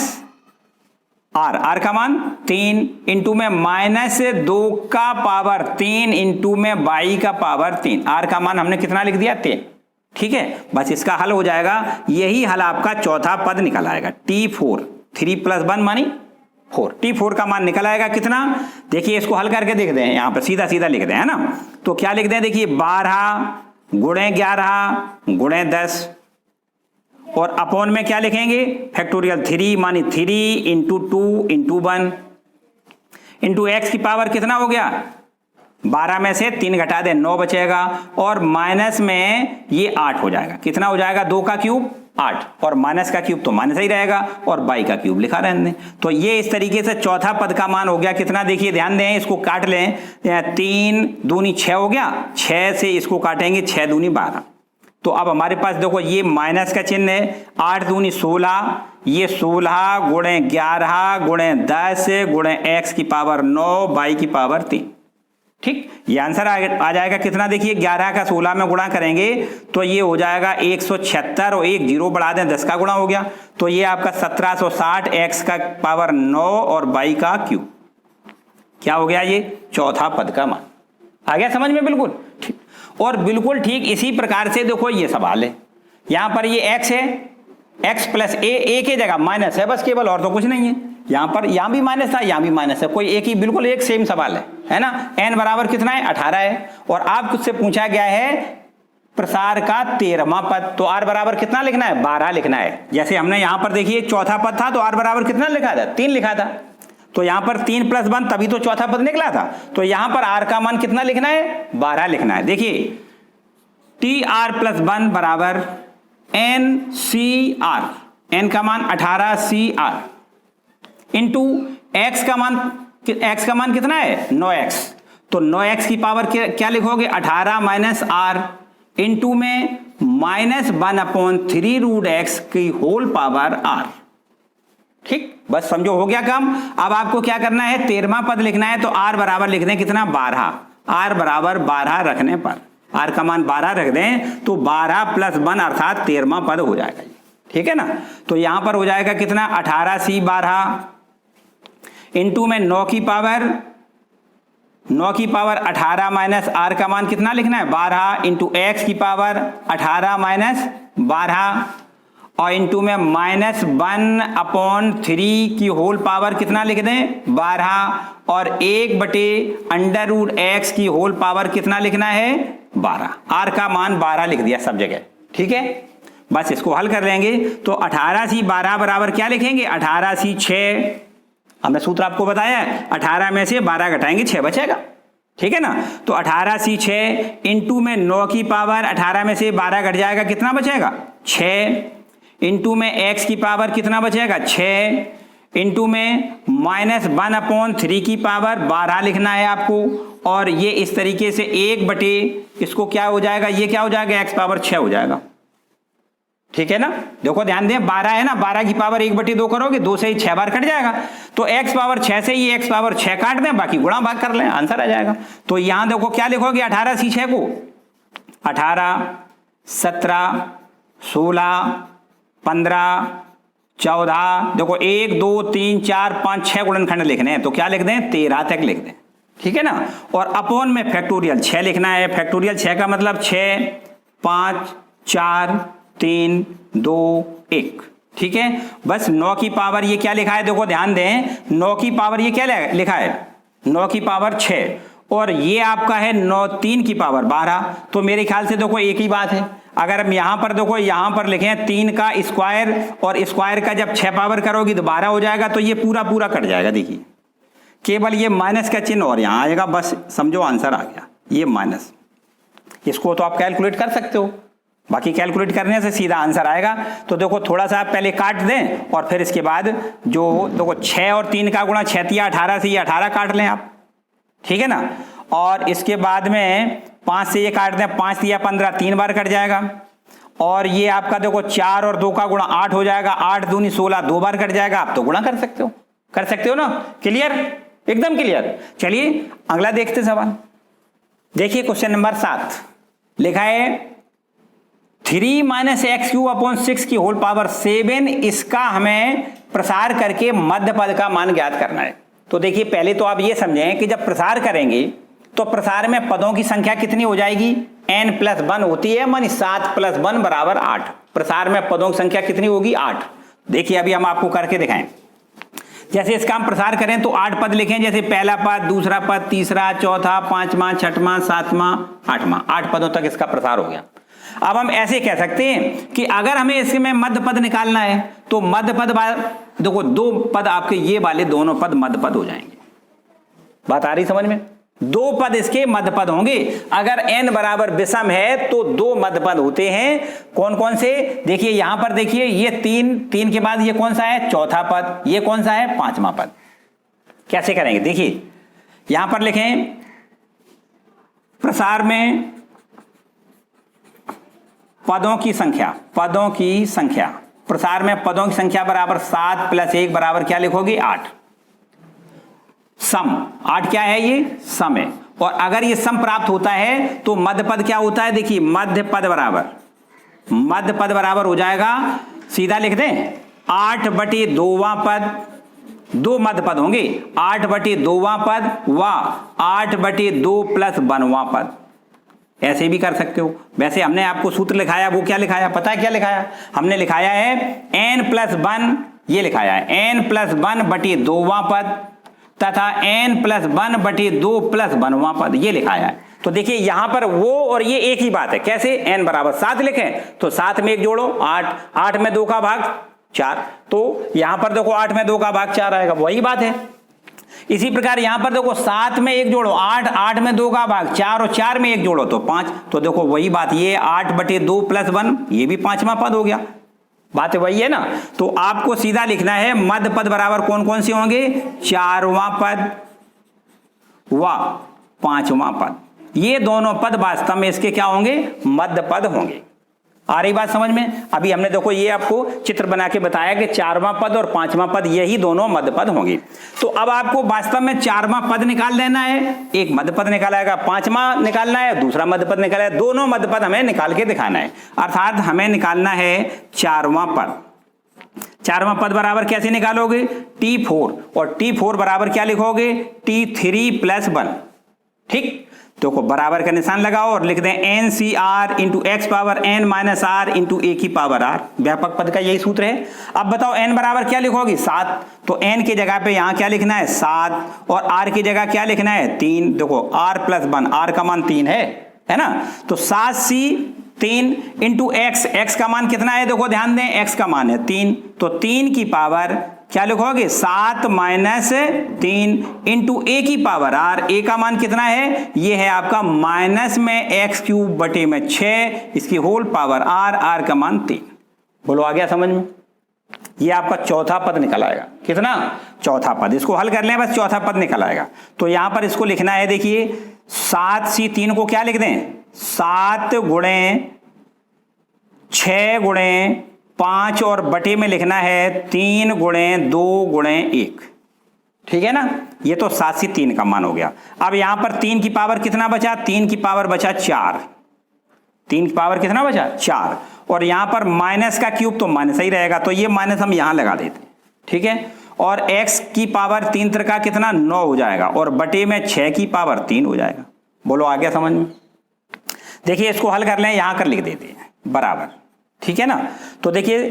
आर का मान 3 इंटू में -2 का पावर 3 इंटू में बाई का पावर 3। आर का मान हमने कितना लिख दिया 3। ठीक है, बस इसका हल हो जाएगा। यही हल आपका चौथा पद निकल आएगा T4। 3 + 1 मानी 4। T4 का मान निकल आएगा कितना, देखिए इसको हल करके देखते हैं। यहां पर सीधा सीधा लिख दें, है ना। तो क्या लिख दें, देखिए 12 गुणे 11 गुणे 10 और अपॉन में क्या लिखेंगे फैक्टोरियल 3 मानी 3 इंटू 2 इंटू 1 इंटू एक्स की पावर कितना हो गया 12 में से 3 घटा दें 9 बचेगा और माइनस में ये 8 हो जाएगा। कितना हो जाएगा 2 का क्यूब 8 और माइनस का क्यूब तो माइनस ही रहेगा और बाई का क्यूब लिखा रहने दें। तो ये इस तरीके से चौथा पद का मान हो गया कितना, देखिए ध्यान दें, इसको काट लें। 3 दूनी 6 हो गया, 6 से इसको काटेंगे 6 दूनी 12। तो अब हमारे पास देखो ये माइनस का चिन्ह है, 8 दूनी 16, ये 16 गुणे 11 गुणे 10 गुणे एक्स की पावर 9 बाई की पावर 3। ठीक, ये आंसर आ जाएगा कितना, देखिए 11 का 16 में गुणा करेंगे तो ये हो जाएगा 176 और एक जीरो बढ़ा दें 10 का गुणा हो गया तो ये आपका 1760 एक्स का पावर 9 और बाई का क्यूब। क्या हो गया, ये चौथा पद का मान आ गया समझ में, बिल्कुल ठीक। और बिल्कुल ठीक इसी प्रकार से देखो ये सवाल है, यहां पर ये x है, x प्लस ए की जगह माइनस है बस केवल, और तो कुछ नहीं है। यहां पर यहां भी माइनस था, यहां भी माइनस है, कोई एक ही बिल्कुल एक सेम सवाल है ना। n बराबर कितना है 18 है और आपसे से पूछा गया है प्रसार का 13वां पद, तो r बराबर कितना लिखना है 12 लिखना है। जैसे हमने यहां पर देखिए चौथा पद था तो r बराबर कितना लिखा था 3 लिखा था, तो यहां पर 3 + 1 तभी तो चौथा पद निकला था। तो यहां पर r का मान कितना लिखना है 12 लिखना है। देखिए TR + 1 बराबर NCR, n का मान 18CR इंटू x का मान कितना है 9x, तो 9x की पावर क्या लिखोगे 18 माइनस r इंटू में -1/3√x की होल पावर r। ठीक, बस समझो हो गया काम। अब आपको क्या करना है 13वां पद लिखना है तो r बराबर लिख दें कितना 12, r बराबर 12 रखने पर r का मान 12 रख दें तो 12 + 1 अर्थात 13वां पद हो जाएगा। ठीक है ना, तो यहां पर हो जाएगा कितना 18C12 इंटू में 9 की पावर 18 माइनस r का मान कितना लिखना है 12 इंटू एक्स की पावर 18 माइनस 12 और इंटू में -1/3 की होल पावर कितना लिख दें 12 और 1/√x की होल पावर कितना लिखना है 12। r का मान 12 लिख दिया सब जगह। ठीक है, बस इसको हल कर लेंगे तो 18C12 बराबर क्या लिखेंगे 18C6, हमने सूत्र आपको बताया है 18 में से 12 घटाएंगे 6 बचेगा। ठीक है ना, तो 18C6 इंटू में 9 की पावर 18 में से 12 घट जाएगा कितना बचेगा 6 इंटू में x की पावर कितना बचेगा 6 इंटू में -1/3 की पावर 12 लिखना है आपको और ये इस तरीके से 1 इसको क्या हो जाएगा, ये क्या हो जाएगा x पावर 6 हो जाएगा। ठीक है ना, देखो ध्यान दें 12 है ना, 12 की पावर 1/2 करोगे 2 से ही 6 बार कट जाएगा तो x पावर 6 से ही x पावर 6 काट दें, बाकी गुणा भाग कर लें, आंसर आ जाएगा। तो यहां देखो क्या लिखोगे 18C6 को 18 17 16 15 14, देखो 1 2 3 4 5 6 गुणनखंड लिखने हैं तो क्या लिख दें 13 तक लिख दें। ठीक है ना, और अपॉन में फैक्टोरियल 6 लिखना है। फैक्टोरियल 6 का मतलब 6 5 4 3 2 1। ठीक है, बस 9 की पावर ये क्या लिखा है, देखो ध्यान दें 9 की पावर ये क्या लिखा है 9 की पावर 6 और ये आपका है 9 3 की पावर 12, तो मेरे ख्याल से देखो एक ही बात है। अगर हम यहां पर देखो यहां पर लिखें 3 का स्क्वायर और स्क्वायर का जब 6 पावर करोगी तो 12 हो जाएगा, तो ये पूरा पूरा कट जाएगा। देखिए केवल ये माइनस का चिन्ह और यहां आएगा, बस समझो आंसर आ गया ये माइनस। इसको तो आप कैलकुलेट कर सकते हो, बाकी कैलकुलेट करने से सीधा आंसर आएगा। तो देखो थोड़ा सा आप पहले काट दें और फिर इसके बाद जो देखो 6 और 3 का गुणा 6 × 18 से ये 18 काट लें आप। ठीक है ना, और इसके बाद में 5 से ये काट दें 5 × 15 3 बार कट जाएगा और ये आपका देखो 4 और 2 का गुणा 8 हो जाएगा, 8 दूनी 16 2 बार कट जाएगा। आप तो गुणा कर सकते हो ना, क्लियर एकदम क्लियर। चलिए अगला देखते सवाल। देखिए क्वेश्चन नंबर 7 लिखा है 3 माइनस एक्स क्यू अपॉन 6 की होल पावर 7, इसका हमें प्रसार करके मध्य पद का मान ज्ञात करना है। तो देखिए पहले तो आप ये समझें कि जब प्रसार करेंगे तो प्रसार में पदों की संख्या कितनी हो जाएगी, n+1 होती है, मानी 7 + 1 बराबर 8। प्रसार में पदों की संख्या कितनी होगी, 8। देखिए अभी हम आपको करके दिखाएं। जैसे इसका हम प्रसार करें तो 8 पद लिखें, जैसे पहला पद, दूसरा पद, तीसरा, चौथा, पांचवा, छठवां, सातवां, आठवां, 8 पदों तक इसका प्रसार हो गया। अब हम ऐसे कह सकते हैं कि अगर हमें इसमें मध्य पद निकालना है तो मध्य पद, देखो 2 पद आपके ये वाले दोनों पद मध्य पद हो जाएंगे। बात आ रही समझ में? 2 पद इसके मध्य पद होंगे। अगर n बराबर विषम है तो 2 मध्य पद होते हैं। कौन कौन से? देखिए यहां पर देखिए, ये 3 के बाद ये कौन सा है, चौथा पद, ये कौन सा है, पांचवा पद। कैसे करेंगे देखिए, यहां पर लिखें प्रसार में पदों की संख्या, प्रसार में पदों की संख्या बराबर 7 + 1 बराबर क्या लिखोगे, 8। सम 8 क्या है, ये सम है। और अगर ये सम प्राप्त होता है तो मध्य पद क्या होता है, देखिए मध्य पद बराबर हो जाएगा, सीधा लिख दें 8/2वां पद, 2 मध्य पद होंगे, 8/2वां पद व 8/2 + 1वां पद। ऐसे भी कर सकते हो। वैसे हमने आपको सूत्र लिखाया, वो क्या लिखाया, पता है क्या लिखाया? हमने लिखाया है n+1, ये लिखाया है n+1/2वां पद तथा n+1/2 + 1वां पद, ये लिखाया है। तो देखिए यहां पर वो और ये एक ही बात है। कैसे? n बराबर 7 लिखें तो 7 में 1 जोड़ो 8, 8 में 2 का भाग 4, तो यहां पर देखो 8 में 2 का भाग 4 आएगा, वही बात है। इसी प्रकार यहां पर देखो 7 में 1 जोड़ो 8, 8 में 2 का भाग 4 और 4 में 1 जोड़ो तो 5, तो देखो वही बात, ये 8/2 + 1, ये भी 5वां पद हो गया। बात वही है ना। तो आपको सीधा लिखना है मध्य पद बराबर कौन कौन से होंगे, 4वां पद व 5वां पद। ये दोनों पद वास्तव में इसके क्या होंगे, मध्य पद होंगे। आ रही बात समझ में? अभी हमने देखो ये आपको चित्र बना के बताया कि 4वां पद और 5वां पद यही दोनों मध्य पद होंगे। तो अब आपको वास्तव में 4वां पद निकाल लेना है, एक मध्य पद निकालेगा, 5वां निकालना है, दूसरा मध्य पद निकाला है, दोनों मध्य पद हमें निकाल के दिखाना है। अर्थात हमें निकालना है 4वां पद। 4वां पद बराबर कैसे निकालोगे, T4, और T4 बराबर क्या लिखोगे, T3 + 1। ठीक, तो को बराबर का निशान लगाओ और लिख दें NCR × x power n - r × a की पावर r। व्यापक पद का यही सूत्र है। अब बताओ n बराबर क्या लिखोगी, 7, तो n की जगह पे यहां क्या लिखना है, 7, और r की जगह क्या लिखना है, 3। देखो r + 1, r का मान 3 है ना। तो 7c 3 × x का मान कितना है, देखो ध्यान दें, x का मान है 3, तो 3 की पावर क्या लिखोगे, 7 - 3 × a की पावर r। a का मान कितना है, ये है आपका -x³/6, इसकी होल पावर r का मान 3। बोलो आ गया समझ में? ये आपका चौथा पद निकल आएगा। कितना? चौथा पद। इसको हल कर लें, बस चौथा पद निकल आएगा। तो यहां पर इसको लिखना है, देखिए 7c 3 को क्या लिख दें, 7 × 6 × 5 और बटे में लिखना है 3 × 2 × 1। ठीक है ना। ये तो 7c 3 का मान हो गया। अब यहां पर 3 की पावर कितना बचा, 3 की पावर बचा 4। 3 की पावर कितना बचा, 4, और यहां पर माइनस का क्यूब तो माइनस ही रहेगा, तो ये माइनस हम यहां लगा देते हैं। ठीक है, और x की पावर 3 का कितना, 9 हो जाएगा, और बटे में 6 की पावर 3 हो जाएगा। बोलो आ गया समझ में? देखिए इसको हल कर लें, यहां कर लिख देते हैं बराबर। ठीक है ना। तो देखिए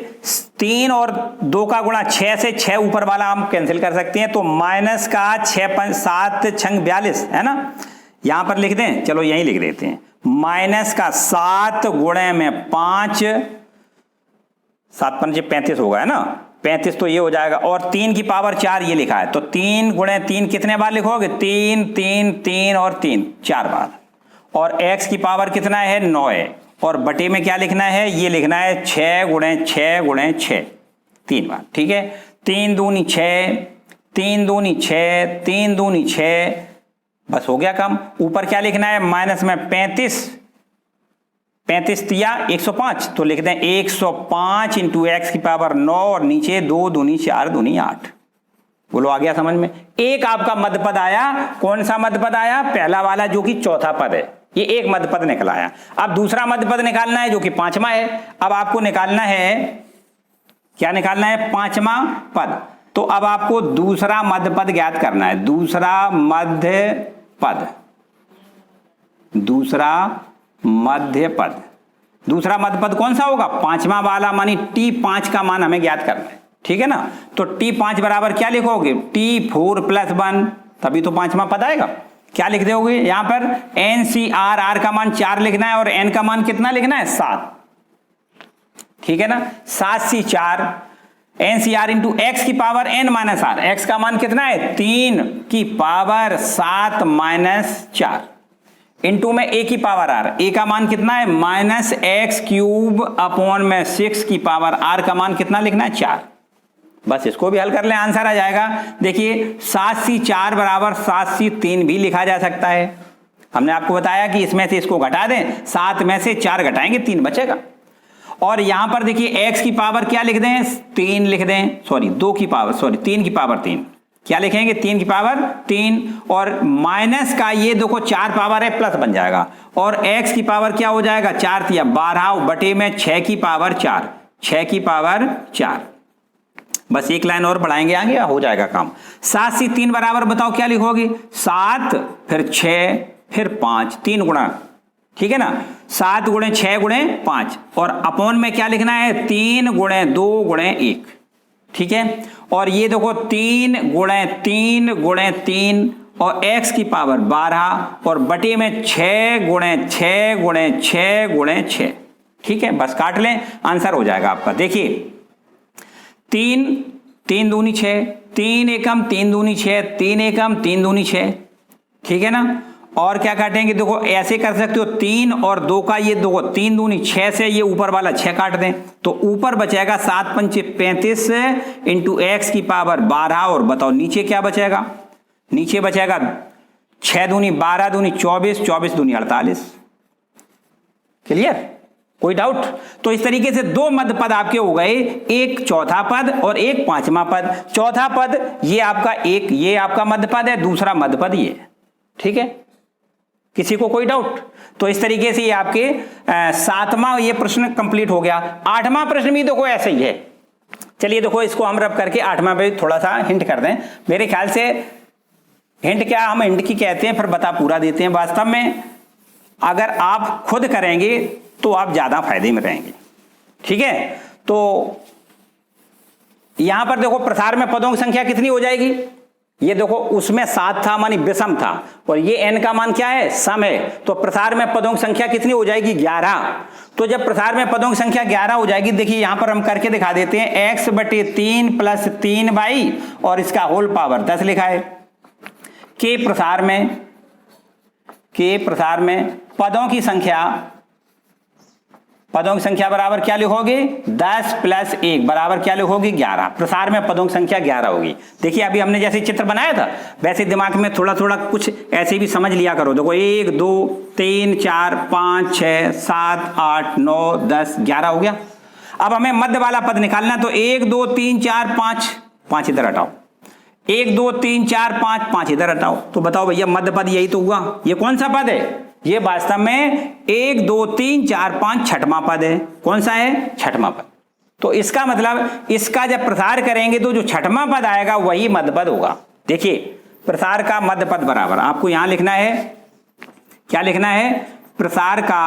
3 और 2 का गुणा 6 से 6 ऊपर वाला हम कैंसिल कर सकते हैं, तो माइनस का 6 7 6 42 है ना। यहां पर लिख दें, चलो यहीं लिख देते हैं, माइनस का 7 × 5, 7 × 5 35 होगा, है ना, 35 तो ये हो जाएगा, और 3 की पावर 4 ये लिखा है, तो 3 × 3 कितने बार लिखोगे, 3 3 3 और 3 4 बार, और x की पावर कितना है, 9 है, और बटे में क्या लिखना है, ये लिखना है 6 × 6 × 6 3 बार। ठीक है, 3 दूनी 6, 3 दूनी 6, 3 दूनी 6, बस हो गया काम। ऊपर क्या लिखना है, माइनस में 35, 35 या 105, तो लिख दें 105 × x की पावर 9, और नीचे 2 दूनी 4 दूनी 8। बोलो आ गया समझ में? एक आपका मध्य पद आया, कौन सा मध्य पद आया, पहला वाला जो कि चौथा पद है, ये एक मध्य पद निकल आया। अब दूसरा मध्य पद निकालना है जो कि पांचवा है। अब आपको निकालना है, क्या निकालना है? पांचवा पद। तो अब आपको दूसरा मध्य पद ज्ञात करना है। दूसरा मध्य पद, दूसरा मध्य पद, दूसरा मध्य पद कौन सा होगा? पांचवा वाला, मानी T5 का मान हमें ज्ञात करना है, ठीक है ना। तो T5 बराबर क्या लिखोगे? T4 + 1, तभी तो पांचवा पद आएगा। क्या लिख दोगे यहां पर? NCR, R का मान 4 लिखना है और N का मान कितना लिखना है? 7, ठीक है ना। 7C 4, NCR इंटू x की power n minus r, x का मान कितना है? 3 की पावर 7 माइनस 4 इंटू में a की पावर r, a का मान कितना है? -x³ अपॉन में 6 की पावर r का मान कितना लिखना है? 4। बस इसको भी हल कर लें, आंसर आ जाएगा। देखिए 7C 4 बराबर 7C 3 भी लिखा जा सकता है। हमने आपको बताया कि इसमें से इसको घटा दें, 7 में से 4 घटाएंगे 3 बचेगा। और यहां पर देखिए x की पावर क्या लिख दें? 3 लिख दें, सॉरी 2 की पावर, सॉरी 3 की पावर 3, क्या लिखेंगे? 3 की पावर 3, और माइनस का ये देखो 4 पावर है, प्लस बन जाएगा, और x की पावर क्या हो जाएगा? 4 या 12 बटे में 6 की पावर 4, 6 की पावर 4। बस एक लाइन और बढ़ाएंगे आगे, हो जाएगा काम। 7C 3 बराबर बताओ क्या लिखोगे? 7 फिर 6 फिर 5, 3 गुणा, ठीक है ना। 7 गुणे 6 गुणे 5, और अपॉन में क्या लिखना है? 3 गुणे 2 गुणे 1, ठीक है। और ये देखो 3 गुणे 3 गुणे 3 और x की पावर 12 और बटे में 6 गुणे 6 गुणे 6 गुणे 6, ठीक है। बस काट लें, आंसर हो जाएगा आपका। देखिए 3 3 दूनी 6, 3 एकम 3 दूनी 6, 3 एकम 3 दूनी 6, ठीक है ना। और क्या काटेंगे? देखो ऐसे कर सकते हो, 3 और 2 का ये देखो 3 दूनी 6 से ये ऊपर वाला 6 काट दें, तो ऊपर बचेगा 7 पंचे 35 इंटू x की पावर 12, और बताओ नीचे क्या बचेगा? नीचे बचेगा 6 दूनी 12 दूनी 24, 24 दूनी 48। क्लियर? कोई डाउट? तो इस तरीके से 2 मध्य पद आपके हो गए, एक चौथा पद और एक पांचवा पद। चौथा पद ये आपका एक, ये आपका मध्य पद है, दूसरा मध्य पद ये, ठीक है। किसी को कोई डाउट? तो इस तरीके से ये आपके 7वां ये प्रश्न कंप्लीट हो गया। 8वां प्रश्न भी देखो ऐसे ही है। चलिए देखो इसको हम रब करके 8वां पे थोड़ा सा हिंट कर दें। मेरे ख्याल से हिंट क्या, हम हिंट की कहते हैं फिर बता पूरा देते हैं। वास्तव में अगर आप खुद करेंगे तो आप ज्यादा फायदे में रहेंगे, ठीक है। तो यहां पर देखो प्रसार में पदों की संख्या कितनी हो जाएगी? ये देखो उसमें 7 था, मानी विषम था, और ये n का मान क्या है? सम है। तो प्रसार में पदों की संख्या कितनी हो जाएगी? 11। तो जब प्रसार में पदों की संख्या 11 हो जाएगी, देखिए यहां पर हम करके दिखा देते हैं, x/3 + 3y और इसका होल पावर 10 लिखा है। के प्रसार में पदों की संख्या बराबर क्या लिखोगे? 10 + 1 बराबर क्या लिखोगे? 11। प्रसार में पदों की संख्या 11 होगी। देखिए अभी हमने जैसे चित्र बनाया था वैसे दिमाग में थोड़ा थोड़ा कुछ ऐसे भी समझ लिया करो। देखो 1 2 3 4 5 6 7 8 9 10 11 हो गया। अब हमें मध्य वाला पद निकालना, तो 1 2 3 4 5 इधर हटाओ, 1 2 3 4 5 इधर हटाओ। तो बताओ भैया मध्य पद यही तो हुआ। ये कौन सा पद है? ये वास्तव में 1 2 3 4 5 छठवां पद है। कौन सा है? छठवां पद। तो इसका मतलब इसका जब प्रसार करेंगे तो जो छठवां पद आएगा वही मध्य पद होगा। देखिए प्रसार का मध्य पद बराबर आपको यहां लिखना है, क्या लिखना है? प्रसार का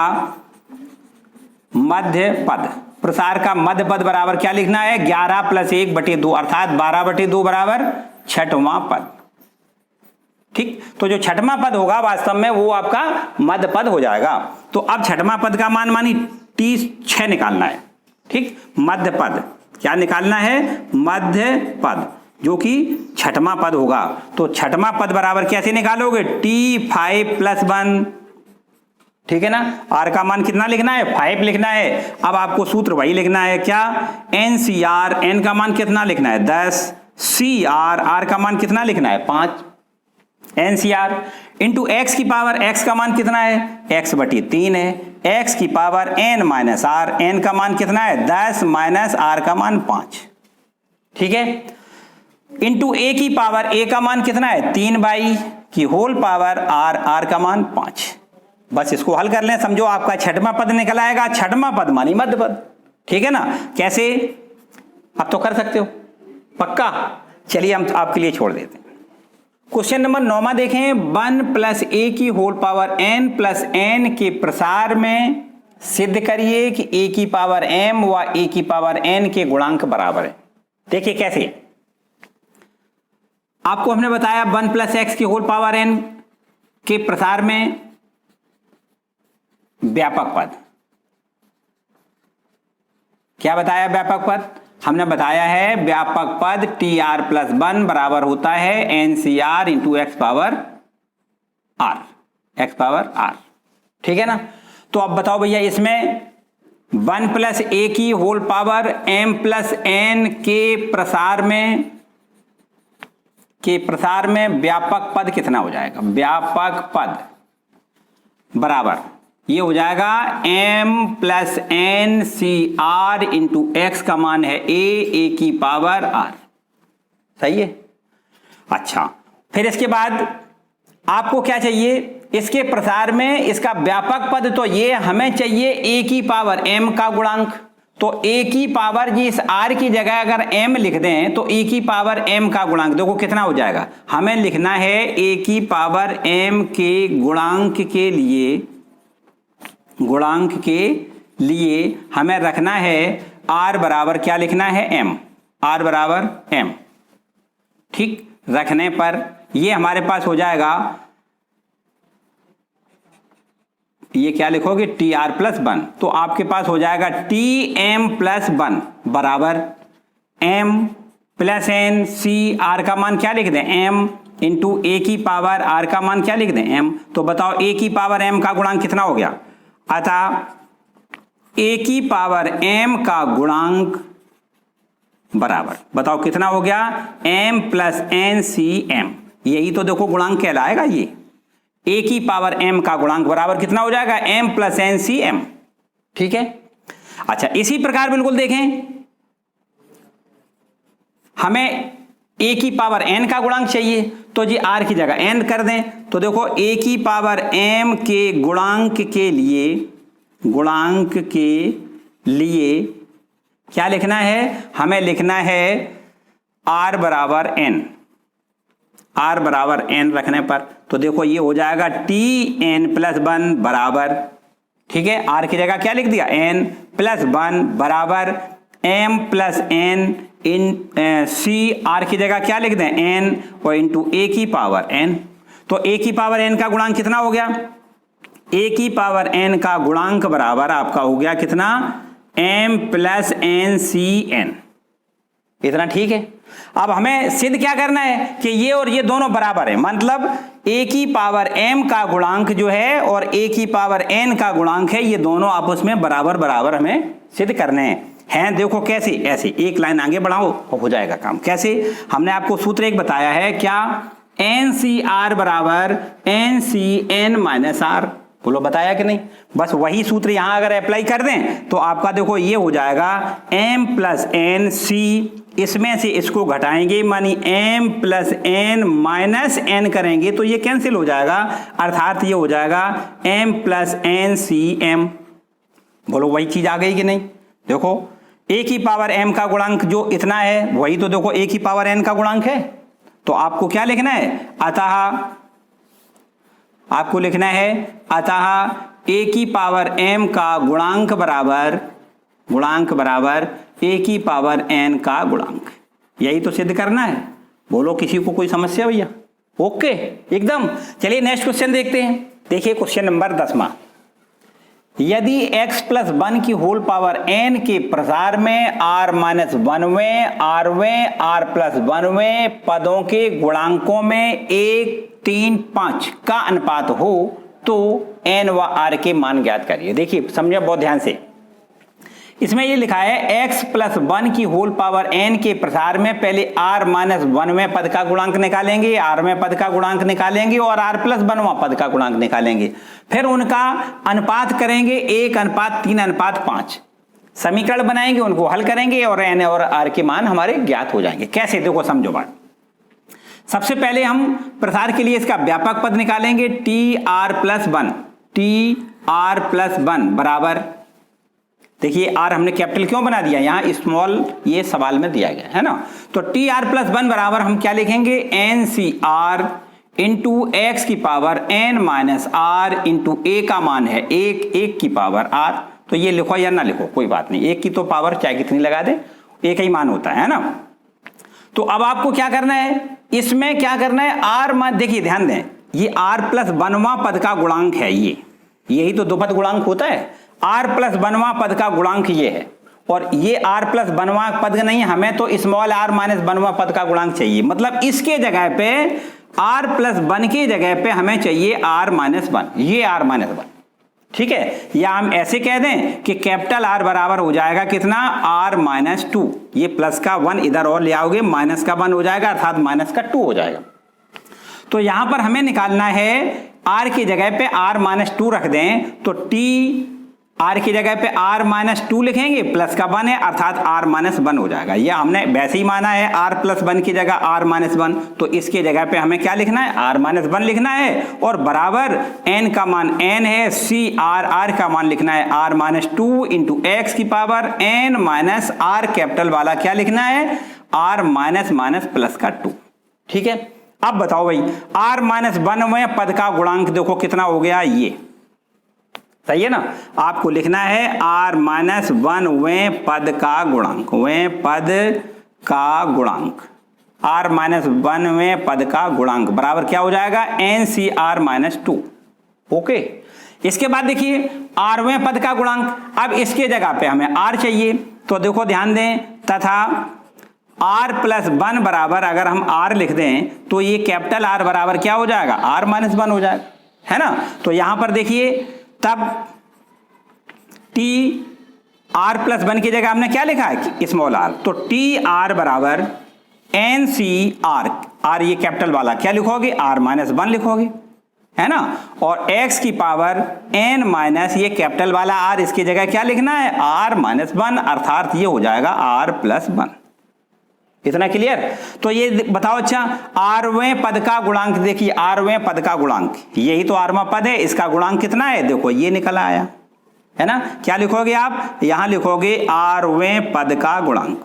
मध्य पद। प्रसार का मध्य पद बराबर क्या लिखना है? 11 + 1/2 अर्थात 12/2 बराबर छठवां पद। ठीक, तो जो छठवां पद होगा वास्तव में वो आपका मध्य पद हो जाएगा। तो अब छठवां पद का मान मानी T6 निकालना है। ठीक, मध्य पद क्या निकालना है? मध्य पद, जो कि छठवां पद होगा। तो छठवां पद बराबर कैसे निकालोगे? T5 + 1, ठीक है ना। R का मान कितना लिखना है? 5 लिखना है। अब आपको सूत्र वही लिखना है, क्या? NCR, N का मान कितना लिखना है? 10, CR, R का मान कितना लिखना है? 5, NCR इंटू x की पावर, x का मान कितना है? x/3 है। x की पावर n - r, n का मान कितना है? 10 - r का मान 5, ठीक है। इंटू a की पावर, a का मान कितना है? 3y की होल पावर r, r का मान 5, बस इसको हल कर लें, समझो आपका छठवां पद निकल आएगा। छठवां पद मानी मध्य पद, ठीक है ना। कैसे, अब तो कर सकते हो पक्का। चलिए हम आपके लिए छोड़ देते हैं। क्वेश्चन नंबर 9 देखें। 1 + a की होल पावर n + n के प्रसार में सिद्ध करिए कि a की पावर m व a की पावर n के गुणांक बराबर है। देखिए कैसे, आपको हमने बताया 1 + x की होल पावर n के प्रसार में व्यापक पद, क्या बताया व्यापक पद, हमने बताया है व्यापक पद tr+1 बराबर होता है ncr × x पावर r, ठीक है ना। तो अब बताओ भैया, इसमें 1 + a की होल पावर m + n के प्रसार में व्यापक पद कितना हो जाएगा। व्यापक पद बराबर ये हो जाएगा m + ncr × x का मान है a की पावर r, सही है। अच्छा, फिर इसके बाद आपको क्या चाहिए, इसके प्रसार में इसका व्यापक पद, तो ये हमें चाहिए a की पावर m का गुणांक। तो a की पावर जी इस r की जगह अगर m लिख दें तो a की पावर m का गुणांक देखो कितना हो जाएगा। हमें लिखना है a की पावर m के गुणांक के लिए हमें रखना है r बराबर क्या लिखना है m, r बराबर m, ठीक। रखने पर ये हमारे पास हो जाएगा, ये क्या लिखोगे tr+1, तो आपके पास हो जाएगा tm+1 बराबर m + n cr का मान क्या लिख दें m × a की पावर r का मान क्या लिख दें m। तो बताओ a की पावर m का गुणांक कितना हो गया। अतः a की पावर m का गुणांक बराबर बताओ कितना हो गया m + ncm, यही तो देखो गुणांक कहलाएगा ये। a की पावर m का गुणांक बराबर कितना हो जाएगा m + ncm, ठीक है। अच्छा, इसी प्रकार बिल्कुल देखें, हमें a की पावर n का गुणांक चाहिए, तो जी r की जगह n कर दें। तो देखो a की पावर m के गुणांक के लिए क्या लिखना है, हमें लिखना है r बराबर n रखने पर तो देखो ये हो जाएगा tn+1 बराबर, ठीक है, r की जगह क्या लिख दिया n+1 बराबर m + n c, r की जगह क्या लिख दें n और × a की पावर n। तो a की पावर n का गुणांक कितना हो गया, a की पावर n का गुणांक बराबर आपका हो गया कितना m + ncn, इतना, ठीक है। अब हमें सिद्ध क्या करना है कि ये और ये दोनों बराबर है, मतलब a की पावर m का गुणांक जो है और a की पावर n का गुणांक है, ये दोनों आपस में बराबर बराबर हमें सिद्ध करने हैं। देखो कैसे, ऐसे एक लाइन आगे बढ़ाओ हो जाएगा काम। कैसे, हमने आपको सूत्र एक बताया है क्या, ncr बराबर ncn - r, बोलो बताया कि नहीं। बस वही सूत्र यहां अगर अप्लाई कर दें तो आपका देखो ये हो जाएगा m + nc, इसमें से इसको घटाएंगे मानी m + n - n करेंगे तो ये कैंसिल हो जाएगा, अर्थात ये हो जाएगा m + ncm। बोलो वही चीज आ गई कि नहीं। देखो a की पावर m का गुणांक जो इतना है वही तो देखो a की पावर n का गुणांक है, तो आपको क्या लिखना है, अतः आपको लिखना है अतः a की पावर m का गुणांक बराबर a की पावर n का गुणांक, यही तो सिद्ध करना है। बोलो किसी को कोई समस्या भैया, ओके एकदम। चलिए नेक्स्ट क्वेश्चन देखते हैं। देखिए क्वेश्चन नंबर 10वां, यदि x + 1 की होल पावर n के प्रसार में r - 1वें rवें r + 1वें पदों के गुणांकों में 1, 3, 5 का अनुपात हो तो n व r के मान ज्ञात करिए। देखिए समझिए बहुत ध्यान से, इसमें ये लिखा है x + 1 की होल पावर n के प्रसार में पहले r - 1वें पद का गुणांक निकालेंगे, rवें पद का गुणांक निकालेंगे और r + 1वां पद का गुणांक निकालेंगे, फिर उनका अनुपात करेंगे 1:3:5, समीकरण बनाएंगे, उनको हल करेंगे और n और r के मान हमारे ज्ञात हो जाएंगे। कैसे, देखो समझो बात। सबसे पहले हम प्रसार के लिए इसका व्यापक पद निकालेंगे tr+1, टी आर प्लस 1 बराबर, देखिए आर हमने कैपिटल क्यों बना दिया, यहाँ स्मॉल ये सवाल में दिया गया है ना। तो टी आर प्लस 1 बराबर हम क्या लिखेंगे, n C R into x की power n minus are into a का मान है एक की पावर आर। तो ये लिखो या ना लिखो कोई बात नहीं, एक की तो पावर चाहे कितनी लगा दे एक ही मान होता है ना। तो अब आपको क्या करना है, इसमें क्या करना है, आर मान देखिए ध्यान दें, ये आर प्लस 1वां पद का गुणांक है, यही तो दो पद गुणांक होता है। आर प्लस 1वां पद का गुणांक ये है, और ये आर प्लस 1वां पद नहीं, हमें तो स्मॉल आर माइनस 1वां पद का गुणांक चाहिए। मतलब इसके जगह पे आर प्लस 1 की जगह पे हमें चाहिए आर माइनस 1, ये आर माइनस 1, ठीक है। या हम ऐसे कह दें कि कैपिटल आर बराबर हो जाएगा कितना, आर माइनस 2, ये प्लस का 1 इधर और ले आओगे माइनस का 1 हो जाएगा, अर्थात माइनस का 2 हो जाएगा। तो यहां पर हमें निकालना है आर की जगह पे आर माइनस 2 रख दें, तो टी आर की जगह पे आर माइनस 2 लिखेंगे, प्लस का 1 है अर्थात आर माइनस 1 हो जाएगा। ये हमने वैसे ही माना है आर प्लस 1 की जगह आर माइनस 1, तो इसके जगह पे हमें क्या लिखना है, आर माइनस 1 लिखना है, और बराबर एन का मान एन है, सी आर आर का मान लिखना है आर माइनस 2 इंटू एक्स की power n minus r, capital वाला क्या लिखना है, आर माइनस माइनस प्लस का 2, ठीक है। अब बताओ भाई आर माइनस 1वें पद का गुणांक देखो कितना हो गया, ये सही है ना। आपको लिखना है आर माइनस 1वें पद का गुणांक, वें पद का गुणांक, आर माइनस 1वें पद का गुणांक बराबर क्या हो जाएगा, एन सी आर माइनस 2, ओके। इसके बाद देखिए आरवें पद का गुणांक, अब इसके जगह पे हमें आर चाहिए, तो देखो ध्यान दें, तथा आर प्लस 1 बराबर अगर हम आर लिख दें तो ये कैपिटल आर बराबर क्या हो जाएगा, आर माइनस 1 हो जाएगा, है ना। तो यहां पर देखिए तब टी आर प्लस 1 की जगह हमने क्या लिखा है, स्मॉल आर, तो टी आर बराबर एन सी आर, आर ये कैपिटल वाला क्या लिखोगे, आर माइनस 1 लिखोगे, है ना। और x की पावर n माइनस ये कैपिटल वाला r, इसकी जगह क्या लिखना है, r माइनस 1, अर्थात ये हो जाएगा r प्लस 1। इतना क्लियर। तो ये बताओ अच्छा, आरवें पद का गुणांक देखिए, आरवें पद का गुणांक यही तो आरवां पद है, इसका गुणांक कितना है, देखो ये निकल आया, है ना। क्या लिखोगे आप, यहां लिखोगे आरवें पद का गुणांक,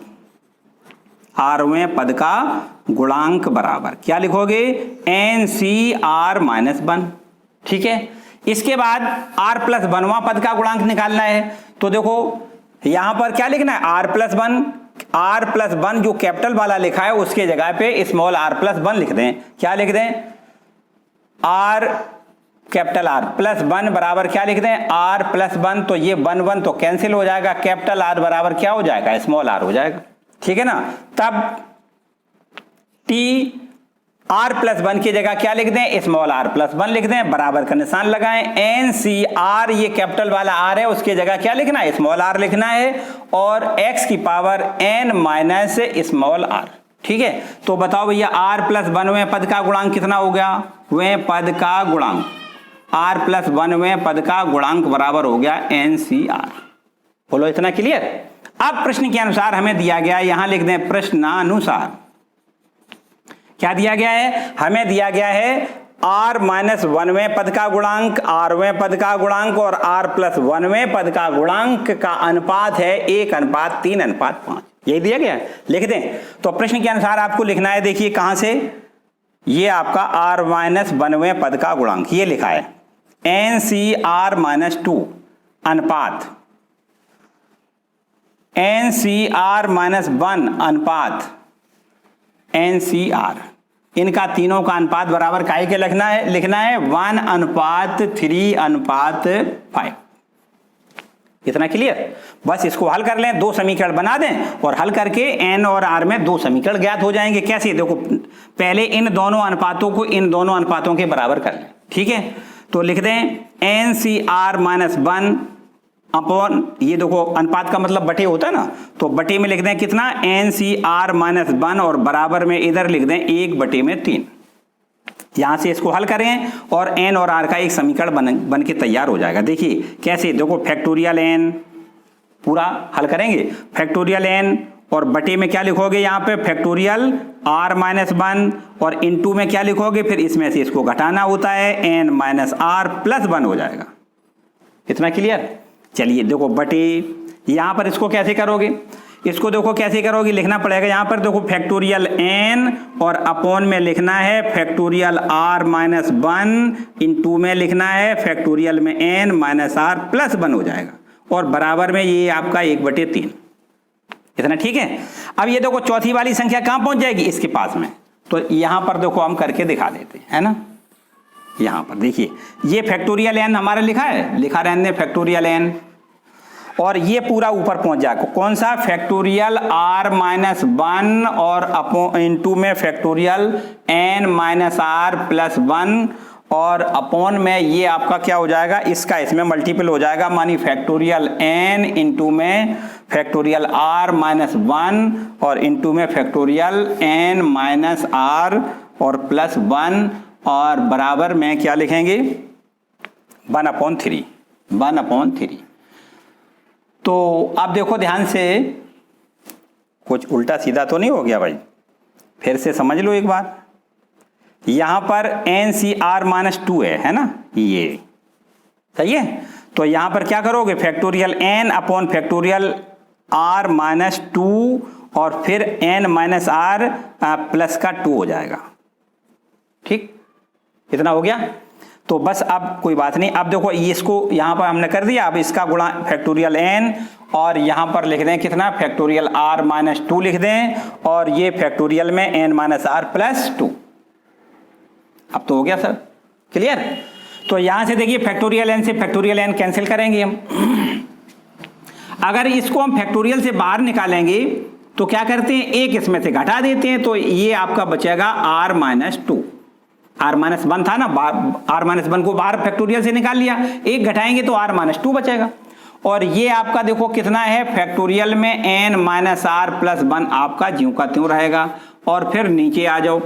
आरवें पद का गुणांक बराबर क्या लिखोगे, एन सी आर माइनस 1, ठीक है। इसके बाद आर प्लस 1वां पद का गुणांक निकालना है, तो देखो यहां पर क्या लिखना है, आर प्लस 1, आर प्लस 1 जो कैपिटल वाला लिखा है उसके जगह पे स्मॉल आर प्लस 1 लिख दें, क्या लिख दें, आर कैपिटल आर प्लस 1 बराबर क्या लिख दें, आर प्लस 1, तो ये 1 1 तो कैंसिल हो जाएगा, कैपिटल आर बराबर क्या हो जाएगा, स्मॉल आर हो जाएगा, ठीक है ना। तब टी आर प्लस 1 की जगह क्या लिख दें, स्मॉल आर प्लस 1 लिख दें, बराबर का निशान लगाएं, एन सी आर ये कैपिटल वाला आर है, उसकी जगह क्या लिखना है, स्मॉल आर लिखना है, और x की power n minus small r, ठीक है। तो बताओ भैया आर प्लस 1वें पद का गुणांक कितना हो गया, वें पद का गुणांक, आर प्लस 1वें पद का गुणांक बराबर हो गया एन सी आर। बोलो इतना क्लियर। अब प्रश्न के अनुसार हमें दिया गया, यहां लिख दें प्रश्नानुसार, क्या दिया गया है, हमें दिया गया है आर माइनस 1वें पद का गुणांक, आरवें पद का गुणांक और आर प्लस 1वें पद का गुणांक का अनुपात है 1:3:5, यही दिया गया है, लिख दें। तो प्रश्न के अनुसार आपको लिखना है, देखिए कहां से, ये आपका आर माइनस 1वें पद का गुणांक ये लिखा है, एन सी आर माइनस 2 अनुपात एन सी आर माइनस 1 अनुपात एन सी आर, इनका तीनों का अनुपात बराबर काहे के लिखना है 1:3:5। इतना क्लियर। बस इसको हल कर लें, 2 समीकरण बना दें और हल करके एन और आर में 2 समीकरण ज्ञात हो जाएंगे। कैसे, देखो पहले इन दोनों अनुपातों को इन दोनों अनुपातों के बराबर कर लें, ठीक है। तो लिख दें एन सी आर माइनस 1 अपॉन, ये देखो अनुपात का मतलब बटे होता है ना, तो बटे में लिख दें कितना, एन सी आर माइनस 1 और बराबर में इधर लिख दें 1/3। यहां से इसको हल करें और एन और आर का एक समीकरण बन के तैयार हो जाएगा। देखिए कैसे, देखो फैक्टोरियल एन पूरा हल करेंगे, फैक्टोरियल एन और बटे में क्या लिखोगे, यहां पे फैक्टोरियल आर माइनस 1 और इनटू में क्या लिखोगे, फिर इसमें से इसको घटाना होता है, एन माइनस आर प्लस 1 हो जाएगा, इतना क्लियर। चलिए देखो बटे, यहां पर इसको कैसे करोगे, इसको देखो कैसे करोगे, लिखना पड़ेगा यहां पर देखो फैक्टोरियल n और अपॉन में लिखना है फैक्टोरियल r माइनस 1 इंटू में लिखना है फैक्टोरियल में n माइनस r प्लस 1 हो जाएगा और बराबर में ये आपका 1/3। इतना ठीक है। अब ये देखो चौथी वाली संख्या कहां पहुंच जाएगी, इसके पास में। तो यहां पर देखो हम करके दिखा देते हैं, है ना। यहां पर देखिए ये फैक्टोरियल n हमारा लिखा है, लिखा रहने फैक्टोरियल n, और ये पूरा ऊपर पहुंच जाएगा कौन सा, फैक्टोरियल r माइनस 1 और अपॉन इंटू में factorial n minus r plus 1 और अपॉन में ये आपका क्या हो जाएगा, इसका इसमें मल्टीपल हो जाएगा, मानी फैक्टोरियल n इंटू में फैक्टोरियल r माइनस 1 और इंटू में फैक्टोरियल n माइनस r और प्लस 1 और बराबर में क्या लिखेंगे 1/3। तो अब देखो ध्यान से, कुछ उल्टा सीधा तो नहीं हो गया भाई, फिर से समझ लो एक बार। यहां पर NCR माइनस 2 है ना, ये सही है। तो यहां पर क्या करोगे, factorial n upon factorial r minus 2 और फिर n माइनस r प्लस का 2 हो जाएगा। ठीक, इतना हो गया। तो बस अब कोई बात नहीं। अब देखो इसको यहां पर हमने कर दिया, अब इसका गुणा फैक्टोरियल n और यहां पर लिख दें कितना, फैक्टोरियल r माइनस 2 लिख दें और ये फैक्टोरियल में n माइनस r प्लस 2। अब तो हो गया सर, क्लियर। तो यहां से देखिए फैक्टोरियल n से फैक्टोरियल n कैंसिल करेंगे हम। अगर इसको हम फैक्टोरियल से बाहर निकालेंगे तो क्या करते हैं, एक इसमें से घटा देते हैं, तो ये आपका बचेगा r माइनस 2। r माइनस 1 था ना, r माइनस 1 को बाहर फैक्टोरियल से निकाल लिया, एक घटाएंगे तो r माइनस 2 बचेगा। और ये आपका देखो कितना है, फैक्टोरियल में n माइनस r प्लस 1 आपका ज्यों का त्यों रहेगा। और फिर नीचे आ जाओ,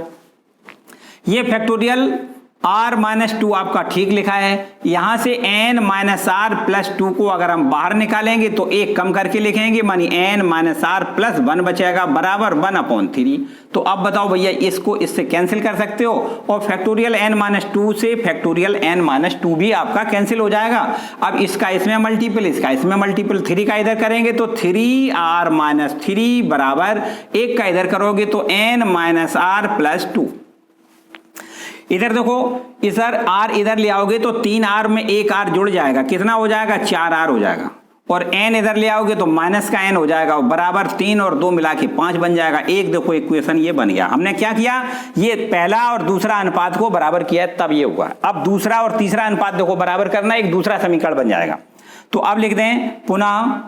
ये फैक्टोरियल r माइनस 2 आपका ठीक लिखा है, यहां से n माइनस r प्लस 2 को अगर हम बाहर निकालेंगे तो एक कम करके लिखेंगे, मानी n माइनस r प्लस 1 बचेगा बराबर 1/3। तो अब बताओ भैया, इसको इससे कैंसिल कर सकते हो और फैक्टोरियल n माइनस 2 से फैक्टोरियल n माइनस 2 भी आपका कैंसिल हो जाएगा। अब इसका इसमें मल्टीपल, इसका इसमें मल्टीपल, 3 का इधर करेंगे तो 3r माइनस 3 बराबर 1 का इधर करोगे तो n माइनस r प्लस 2। इधर देखो, इधर r इधर ले आओगे तो 3r में 1r जुड़ जाएगा, कितना हो जाएगा, 4r हो जाएगा। और n इधर ले आओगे तो माइनस का n हो जाएगा, बराबर 3 और 2 मिला के 5 बन जाएगा। एक देखो इक्वेशन ये बन गया। हमने क्या किया, ये पहला और दूसरा अनुपात को बराबर किया है तब ये हुआ। अब दूसरा और तीसरा अनुपात देखो बराबर करना, एक दूसरा समीकरण बन जाएगा। तो अब लिख दें पुनः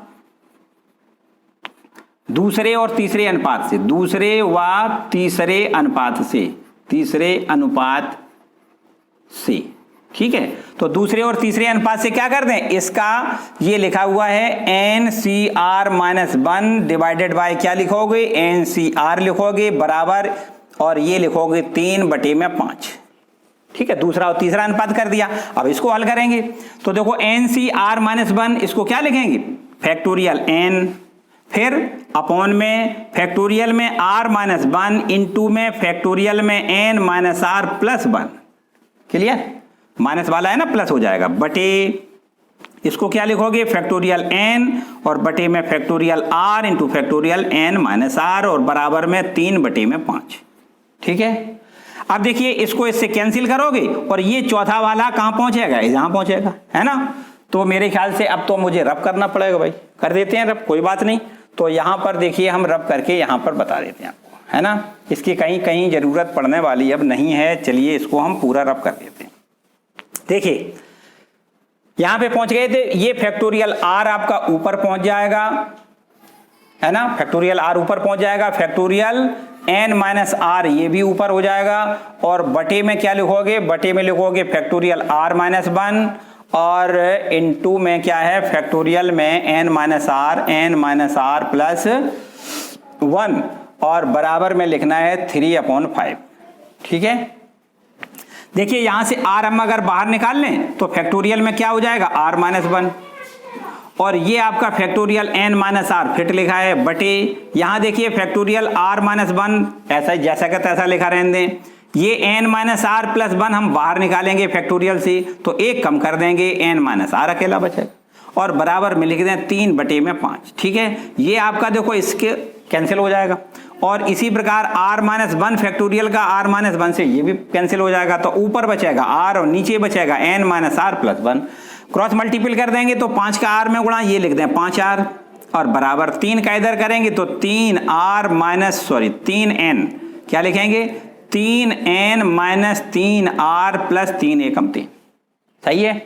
दूसरे और तीसरे अनुपात से, दूसरे व तीसरे अनुपात से, तीसरे अनुपात से, ठीक है। तो दूसरे और तीसरे अनुपात से क्या कर दें, इसका ये लिखा हुआ है NCR माइनस 1 डिवाइडेड बाय क्या लिखोगे, NCR लिखोगे बराबर, और ये लिखोगे 3/5। ठीक है, दूसरा और तीसरा अनुपात कर दिया। अब इसको हल करेंगे तो देखो NCR माइनस 1 इसको क्या लिखेंगे, फैक्टोरियल n, फिर अपॉन में फैक्टोरियल में r माइनस 1 इंटू में फैक्टोरियल में n minus r plus 1। Clear, minus वाला है ना, प्लस हो जाएगा, बटे इसको क्या लिखोगे, फैक्टोरियल n और बटे में factorial r into factorial n minus r और बराबर में 3/5। ठीक है। अब देखिए इसको इससे कैंसिल करोगे और ये चौथा वाला कहां पहुंचेगा, यहां पहुंचेगा, है ना। तो मेरे ख्याल से अब तो मुझे रब करना पड़ेगा भाई, कर देते हैं रब, कोई बात नहीं। तो यहां पर देखिए हम रब करके यहां पर बता देते हैं आपको, है ना। इसकी कहीं कहीं जरूरत पड़ने वाली अब नहीं है। चलिए इसको हम पूरा रब कर देते हैं। देखिए यहां पे पहुंच गए थे, ये फैक्टोरियल r आपका ऊपर पहुंच जाएगा, है ना, फैक्टोरियल r ऊपर पहुंच जाएगा, फैक्टोरियल n माइनस r ये भी ऊपर हो जाएगा, और बटे में क्या लिखोगे, बटे में लिखोगे फैक्टोरियल r माइनस 1 और इनटू में क्या है, फैक्टोरियल में n माइनस r प्लस 1 और बराबर में लिखना है 3/5। ठीक है। देखिए यहां से r हम अगर बाहर निकाल लें तो फैक्टोरियल में क्या हो जाएगा, r माइनस 1 और ये आपका factorial n minus r fit लिखा है, बटे यहां देखिए फैक्टोरियल r माइनस 1 ऐसा जैसा का तैसा लिखा रहने दें, ये n माइनस आर प्लस 1 हम बाहर निकालेंगे फैक्टोरियल से, तो एक कम कर देंगे, n माइनस आर अकेला बचेगा और बराबर में लिख दें 3/5। ठीक है, ये आपका देखो इसके कैंसिल हो जाएगा और इसी प्रकार r माइनस 1 फैक्टोरियल का r माइनस 1 से ये भी कैंसिल हो जाएगा, तो ऊपर बचेगा r और नीचे बचेगा n minus r plus 1। Cross multiple कर देंगे तो 5 का r में गुणा, ये लिख दें 5r और बराबर 3 का इधर करेंगे तो 3n क्या लिखेंगे, 3n माइनस 3r प्लस 3 एकम 3। सही है,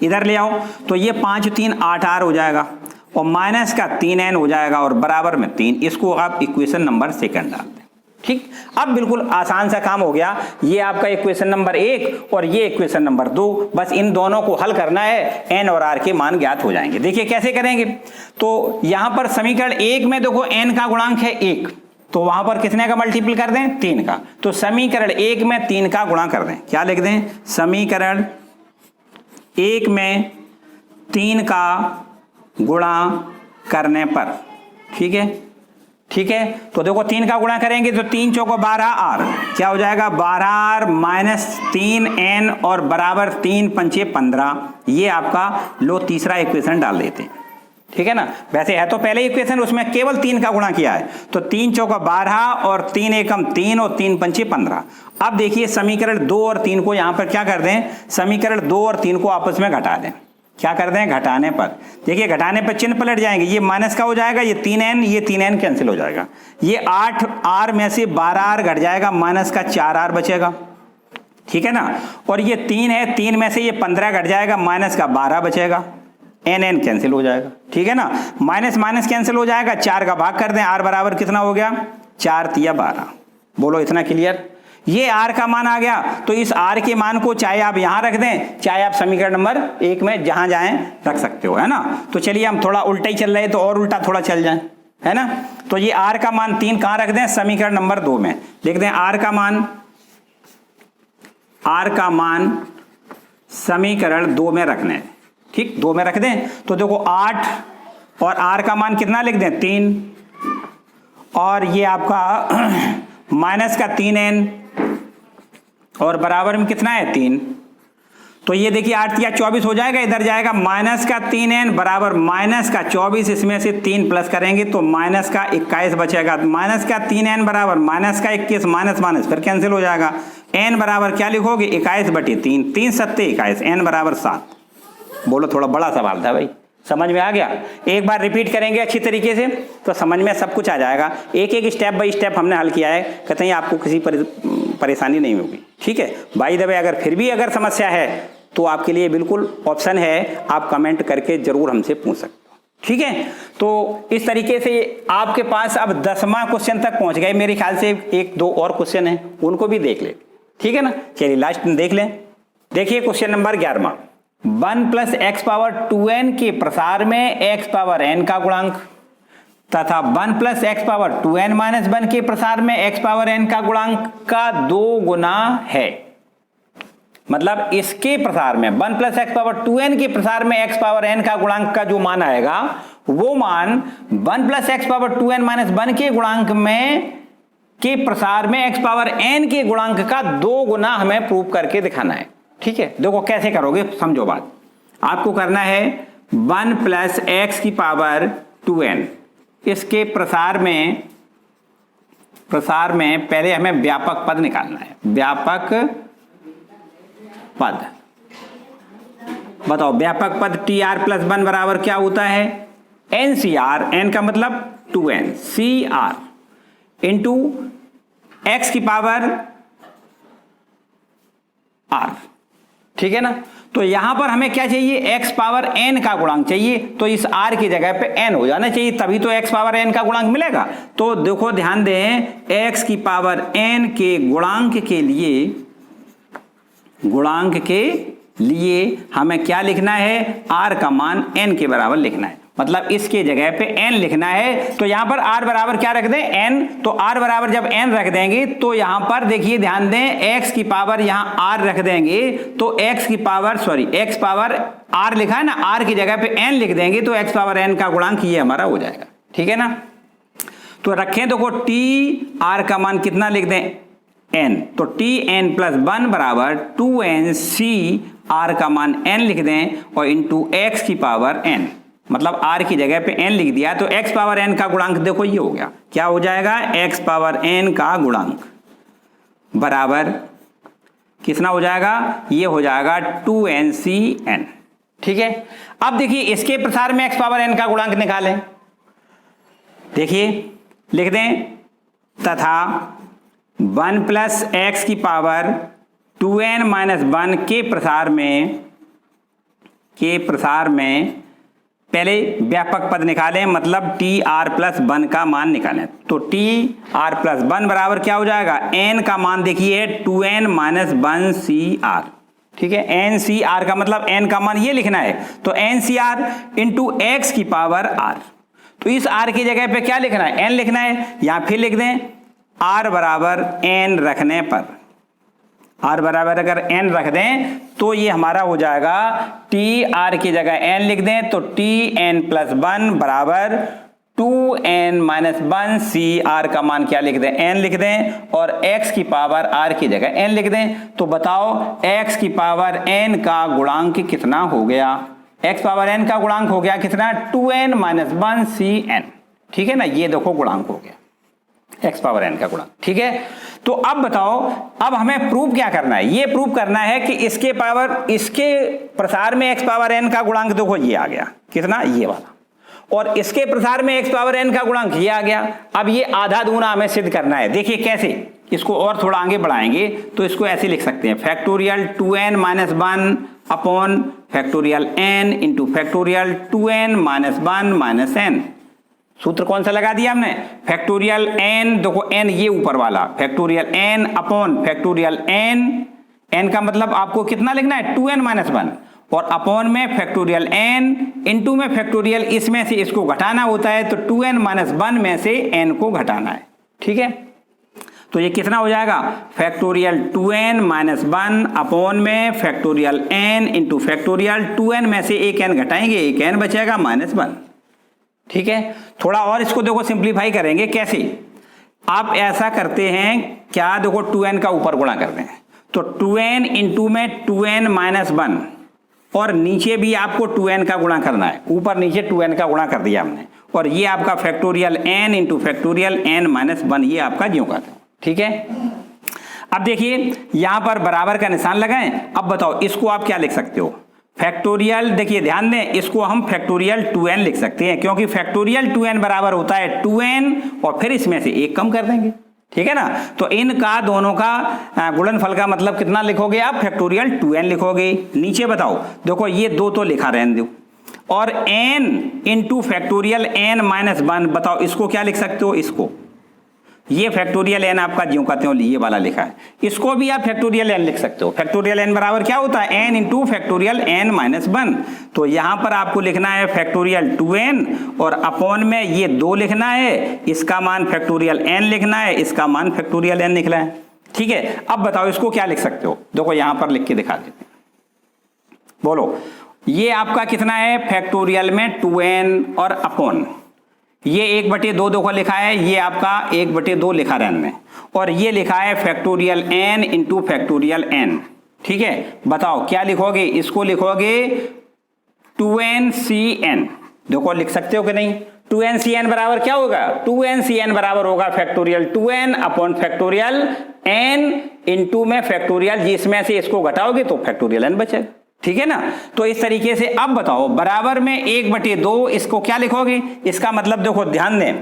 इधर ले आओ तो ये 5 3 8r हो जाएगा और माइनस का 3n हो जाएगा और बराबर में 3। इसको आप इक्वेशन नंबर सेकंड डाल दें। ठीक, अब बिल्कुल आसान सा काम हो गया। ये आपका इक्वेशन नंबर 1 और ये इक्वेशन नंबर 2, बस इन दोनों को हल करना है, n और r के मान ज्ञात हो जाएंगे। देखिए कैसे करेंगे, तो यहां पर समीकरण 1 में देखो n का गुणांक है 1, तो वहां पर कितने का मल्टीपल कर दें, 3 का। तो समीकरण 1 में 3 का गुणा कर दें, क्या लिख दें, समीकरण 1 में 3 का गुणा करने पर। ठीक है, ठीक है, तो देखो 3 का गुणा करेंगे तो 3 चौको 12r, क्या हो जाएगा 12r माइनस 3n और बराबर 3 पंचे 15। ये आपका लो तीसरा इक्वेशन डाल देते हैं। ठीक है ना, वैसे है तो पहले इक्वेशन, उसमें केवल 3 का गुणा किया है, तो 3 चौका 12 और 3 एकम 3 और 3 पंचे 15। अब देखिए समीकरण 2 और 3 को यहां पर क्या कर दें, समीकरण 2 और 3 को आपस में घटा दें। क्या कर दें, घटाने पर, देखिए घटाने पर चिन्ह पलट जाएंगे, ये माइनस का हो जाएगा, ये 3n कैंसिल हो जाएगा, ये 8r में से 12r घट जाएगा, माइनस का 4r बचेगा। ठीक है ना, और ये 3 है, 3 में से ये 15 घट जाएगा, माइनस का 12 बचेगा, n कैंसिल हो जाएगा। ठीक है ना, माइनस माइनस कैंसिल हो जाएगा, 4 का भाग कर दें, r बराबर कितना हो गया, 4 तिया 12। बोलो इतना क्लियर, ये r का मान आ गया। तो इस r के मान को चाहे आप यहां रख दें, चाहे आप समीकरण नंबर 1 में जहां जाएं रख सकते हो, है ना। तो चलिए हम थोड़ा उल्टा ही चल रहे हैं तो और उल्टा थोड़ा चल जाएं, है ना। तो ये r का मान 3 कहां रख दें, समीकरण नंबर 2 में लिख दें। r का मान समीकरण 2 में रखना है। ठीक, 2 में रख दें तो देखो 8 और r का मान कितना लिख दें, 3, और ये आपका माइनस का 3n और बराबर में कितना है 3। तो ये देखिए 8 या 24 हो जाएगा, इधर जाएगा माइनस का 3n बराबर माइनस का 24, इसमें से 3 प्लस करेंगे तो माइनस का 21 बचेगा। माइनस का 3n बराबर माइनस का 21, माइनस माइनस फिर कैंसिल हो जाएगा। n बराबर क्या लिखोगे, 21/3, 3 सत्ते 21, n बराबर 7। बोलो थोड़ा बड़ा सवाल था भाई, समझ में आ गया। एक बार रिपीट करेंगे अच्छी तरीके से तो समझ में सब कुछ आ जाएगा। एक एक स्टेप बाय स्टेप हमने हल किया है, कहते हैं आपको किसी परेशानी नहीं होगी। ठीक है, बाय द वे अगर फिर भी अगर समस्या है तो आपके लिए बिल्कुल ऑप्शन है, आप कमेंट करके जरूर हमसे पूछ सकते हो। ठीक है, तो इस तरीके से आपके पास अब 10वां क्वेश्चन तक पहुंच गए। मेरे ख्याल से 1-2 और क्वेश्चन है, उनको भी देख ले। ठीक है ना, चलिए लास्ट में देख लें। देखिए question number 11, 1 plus x power 2n के प्रसार में x पावर n का गुणांक तथा 1 plus x power 2n minus 1 के प्रसार में x पावर n का गुणांक का 2 गुना है। मतलब इसके प्रसार में 1 प्लस एक्स पावर 2n के प्रसार में x पावर n का गुणांक का जो मान आएगा वो मान 1 plus x power 2n minus 1 के गुणांक में के प्रसार में x पावर n के गुणांक का 2 गुना हमें प्रूव करके दिखाना है। ठीक है, देखो कैसे करोगे, समझो बात। आपको करना है 1 प्लस एक्स की पावर 2n, इसके प्रसार में पहले हमें व्यापक पद निकालना है। व्यापक पद बताओ, व्यापक पद tr प्लस 1 बराबर क्या होता है, ncr, n का मतलब 2n, cr इंटू एक्स की पावर r। ठीक है ना, तो यहां पर हमें क्या चाहिए, x पावर n का गुणांक चाहिए, तो इस r की जगह पे n हो जाना चाहिए, तभी तो x पावर n का गुणांक मिलेगा। तो देखो ध्यान दें, x की पावर n के गुणांक के लिए हमें क्या लिखना है, r का मान n के बराबर लिखना है। मतलब इसके जगह पे n लिखना है, तो यहां पर r बराबर क्या रख दें, n। तो r बराबर जब n रख देंगे तो यहां पर देखिए ध्यान दें, x की पावर यहां r रख देंगे तो x पावर r लिखा है ना, r की जगह पे n लिख देंगे तो x पावर n का गुणांक ये हमारा हो जाएगा। ठीक है ना, तो रखें, देखो t r का मान कितना लिख दें, n, तो Tn+1 बराबर 2nCr का मान n लिख दें और इंटू x की पावर n, मतलब r की जगह पे n लिख दिया तो x पावर n का गुणांक देखो ये हो गया, क्या हो जाएगा, x पावर n का गुणांक बराबर कितना हो जाएगा, ये हो जाएगा 2nCn। ठीक है, अब देखिए इसके प्रसार में x पावर n का गुणांक निकालें। देखिए लिख दें तथा 1 प्लस एक्स की पावर 2n-1 के प्रसार में पहले व्यापक पद निकालें, मतलब Tr+1 का मान निकालें। तो Tr+1 बराबर क्या हो जाएगा, n का मान देखिए 2n-1Cr। ठीक है, NCr का मतलब n का मान ये लिखना है, तो NCr इंटू एक्स की पावर r। तो इस r की जगह पे क्या लिखना है, n लिखना है, या फिर लिख दें r बराबर n रखने पर, r बराबर अगर n रख दें तो ये हमारा हो जाएगा Tr की जगह n लिख दें तो Tn+1 बराबर 2n-1Cr का मान क्या लिख दें, n लिख दें और x की पावर r की जगह n लिख दें। तो बताओ x की पावर n का गुणांक कितना हो गया, x पावर n का गुणांक हो गया कितना, 2n-1Cn। ठीक है ना, ये देखो गुणांक हो गया x पावर n का गुणांक। ठीक है, तो अब बताओ, अब हमें प्रूव क्या करना है, ये प्रूव करना है कि इसके प्रसार में x पावर n का गुणांक देखो ये आ गया कितना, ये वाला, और इसके प्रसार में x पावर n का गुणांक ये आ गया। अब ये आधा दूना हमें सिद्ध करना है। देखिए कैसे, इसको और थोड़ा आगे बढ़ाएंगे तो इसको ऐसे लिख सकते हैं, factorial 2n-1 upon factorial n into factorial 2n-1 n। सूत्र कौन सा लगा दिया हमने, फैक्टोरियल n, देखो n ये ऊपर वाला, factorial n upon factorial n का मतलब आपको कितना लिखना है, 2n-1, और अपॉन में फैक्टोरियल n, इंटू में फैक्टोरियल इसमें से इसको घटाना होता है, तो 2n-1 में से n को घटाना है। ठीक है, तो ये कितना हो जाएगा, फैक्टोरियल 2n-1 अपॉन में factorial n into factorial 2n में से एक n घटाएंगे, एक n बचेगा -1। ठीक है, थोड़ा और इसको देखो सिंप्लीफाई करेंगे, कैसे, आप ऐसा करते हैं क्या, देखो 2n का ऊपर गुणा करते हैं तो 2n इंटू में 2n-1 और नीचे भी आपको 2n का गुणा करना है, ऊपर नीचे 2n का गुणा कर दिया हमने, और ये आपका factorial n into factorial n-1, ये आपका ज्यों का था। ठीक है, अब देखिए यहां पर बराबर का निशान लगाएं। अब बताओ इसको आप क्या लिख सकते हो, फैक्टोरियल, देखिए ध्यान दें, इसको हम फैक्टोरियल 2n लिख सकते हैं, क्योंकि फैक्टोरियल 2n बराबर होता है 2n और फिर इसमें से एक कम कर देंगे। ठीक है ना, तो इनका दोनों का गुणनफल का मतलब कितना लिखोगे आप, फैक्टोरियल 2n लिखोगे। नीचे बताओ, देखो ये दो तो लिखा रहने दो, और n इंटू फैक्टोरियल n-1, बताओ इसको क्या लिख सकते हो, इसको, ये फैक्टोरियल n आपका ज्यों का त्यों ये वाला लिखा है, इसको भी आप फैक्टोरियल n लिख सकते हो। फैक्टोरियल n बराबर क्या होता है, n इंटू फैक्टोरियल n-1, तो यहां पर आपको लिखना है फैक्टोरियल 2n और अपॉन में ये 2 लिखना है, इसका मान फैक्टोरियल n लिखना है, इसका मान फैक्टोरियल n लिखना है। ठीक है, अब बताओ इसको क्या लिख सकते हो, देखो यहां पर लिख के दिखा देते हैं, बोलो, ये आपका कितना है, फैक्टोरियल में 2n और अपॉन ये 1/2 देखो लिखा है, ये आपका 1/2 लिखा रहने, और ये लिखा है factorial n into factorial n। ठीक है, बताओ क्या लिखोगे, इसको लिखोगे 2nCn, देखो लिख सकते हो कि नहीं, 2nCn बराबर क्या होगा, 2nCn बराबर होगा factorial 2n upon factorial n into में फैक्टोरियल, जिसमें से इसको घटाओगे तो फैक्टोरियल n बचेगा। ठीक है ना, तो इस तरीके से अब बताओ बराबर में 1/2, इसको क्या लिखोगे, इसका मतलब देखो ध्यान दें,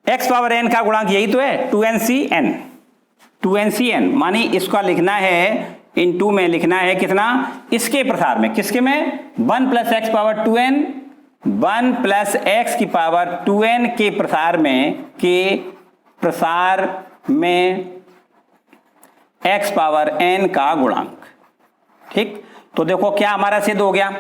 x पावर n का गुणांक यही तो है 2nCn, मानी इसका लिखना है इंटू में लिखना है कितना, इसके प्रसार में, किसके में, 1 plus x power 2n, 1 plus x की पावर 2n के प्रसार में x पावर n का गुणांक। ठीक, तो देखो क्या हमारा सिद्ध हो गया,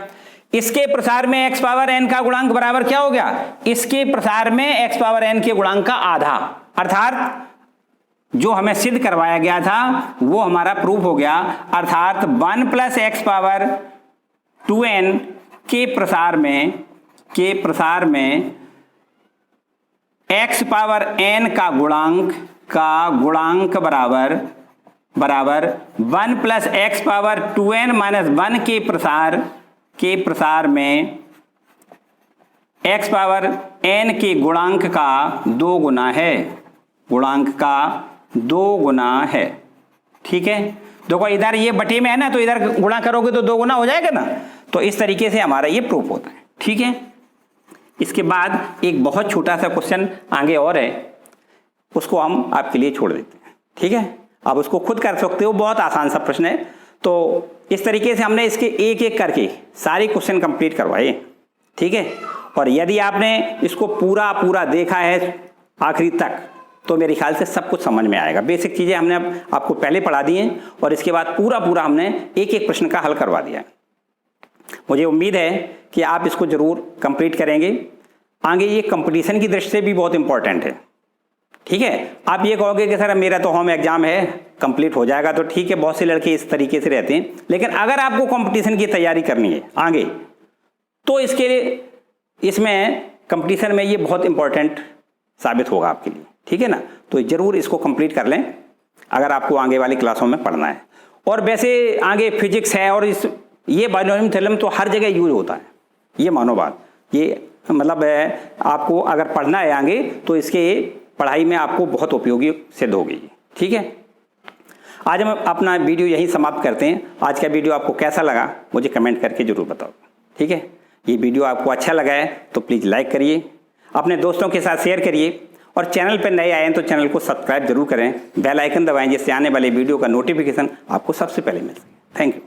इसके प्रसार में x पावर n का गुणांक बराबर क्या हो गया, इसके प्रसार में x पावर n के गुणांक का आधा, अर्थात जो हमें सिद्ध करवाया गया था वो हमारा प्रूफ हो गया, अर्थात 1 प्लस एक्स पावर 2n के प्रसार में x पावर n का गुणांक का गुणांक बराबर 1 plus x power 2n minus 1 के प्रसार में x पावर n के गुणांक का 2 गुना है, गुणांक का 2 गुना है। ठीक है, देखो इधर ये बटे में है ना, तो इधर गुणा करोगे तो 2 गुना हो जाएगा ना। तो इस तरीके से हमारा ये प्रूफ होता है। ठीक है, इसके बाद एक बहुत छोटा सा क्वेश्चन आगे और है, उसको हम आपके लिए छोड़ देते हैं। ठीक है, आप उसको खुद कर सकते हो, बहुत आसान सा प्रश्न है। तो इस तरीके से हमने इसके एक एक करके सारे क्वेश्चन कंप्लीट करवाए। ठीक है, और यदि आपने इसको पूरा देखा है आखिरी तक तो मेरे ख्याल से सब कुछ समझ में आएगा। बेसिक चीज़ें हमने आपको पहले पढ़ा दी हैं और इसके बाद पूरा हमने एक एक प्रश्न का हल करवा दिया है। मुझे उम्मीद है कि आप इसको जरूर कंप्लीट करेंगे। आगे ये कंपटीशन की दृष्टि से भी बहुत इंपॉर्टेंट है। ठीक है, आप ये कहोगे कि सर मेरा तो होम एग्जाम है, कंप्लीट हो जाएगा तो ठीक है, बहुत से लड़के इस तरीके से रहते हैं। लेकिन अगर आपको कंपटीशन की तैयारी करनी है आगे, तो इसमें कंपटीशन में ये बहुत इंपॉर्टेंट साबित होगा आपके लिए। ठीक है ना, तो जरूर इसको कंप्लीट कर लें अगर आपको आगे वाली क्लासों में पढ़ना है। और वैसे आगे फिजिक्स है और ये बाइनोमियल थ्योरम तो हर जगह यूज होता है, ये मानो बात। ये मतलब आपको अगर पढ़ना है आगे तो इसके पढ़ाई में आपको बहुत उपयोगी सिद्ध होगी। ठीक है, आज हम अपना वीडियो यहीं समाप्त करते हैं। आज का वीडियो आपको कैसा लगा मुझे कमेंट करके जरूर बताओ। ठीक है, ये वीडियो आपको अच्छा लगा है तो प्लीज़ लाइक करिए, अपने दोस्तों के साथ शेयर करिए और चैनल पर नए आए हैं तो चैनल को सब्सक्राइब जरूर करें, बेल आइकन दबाएं जिससे आने वाले वीडियो का नोटिफिकेशन आपको सबसे पहले मिल सके। Thank you.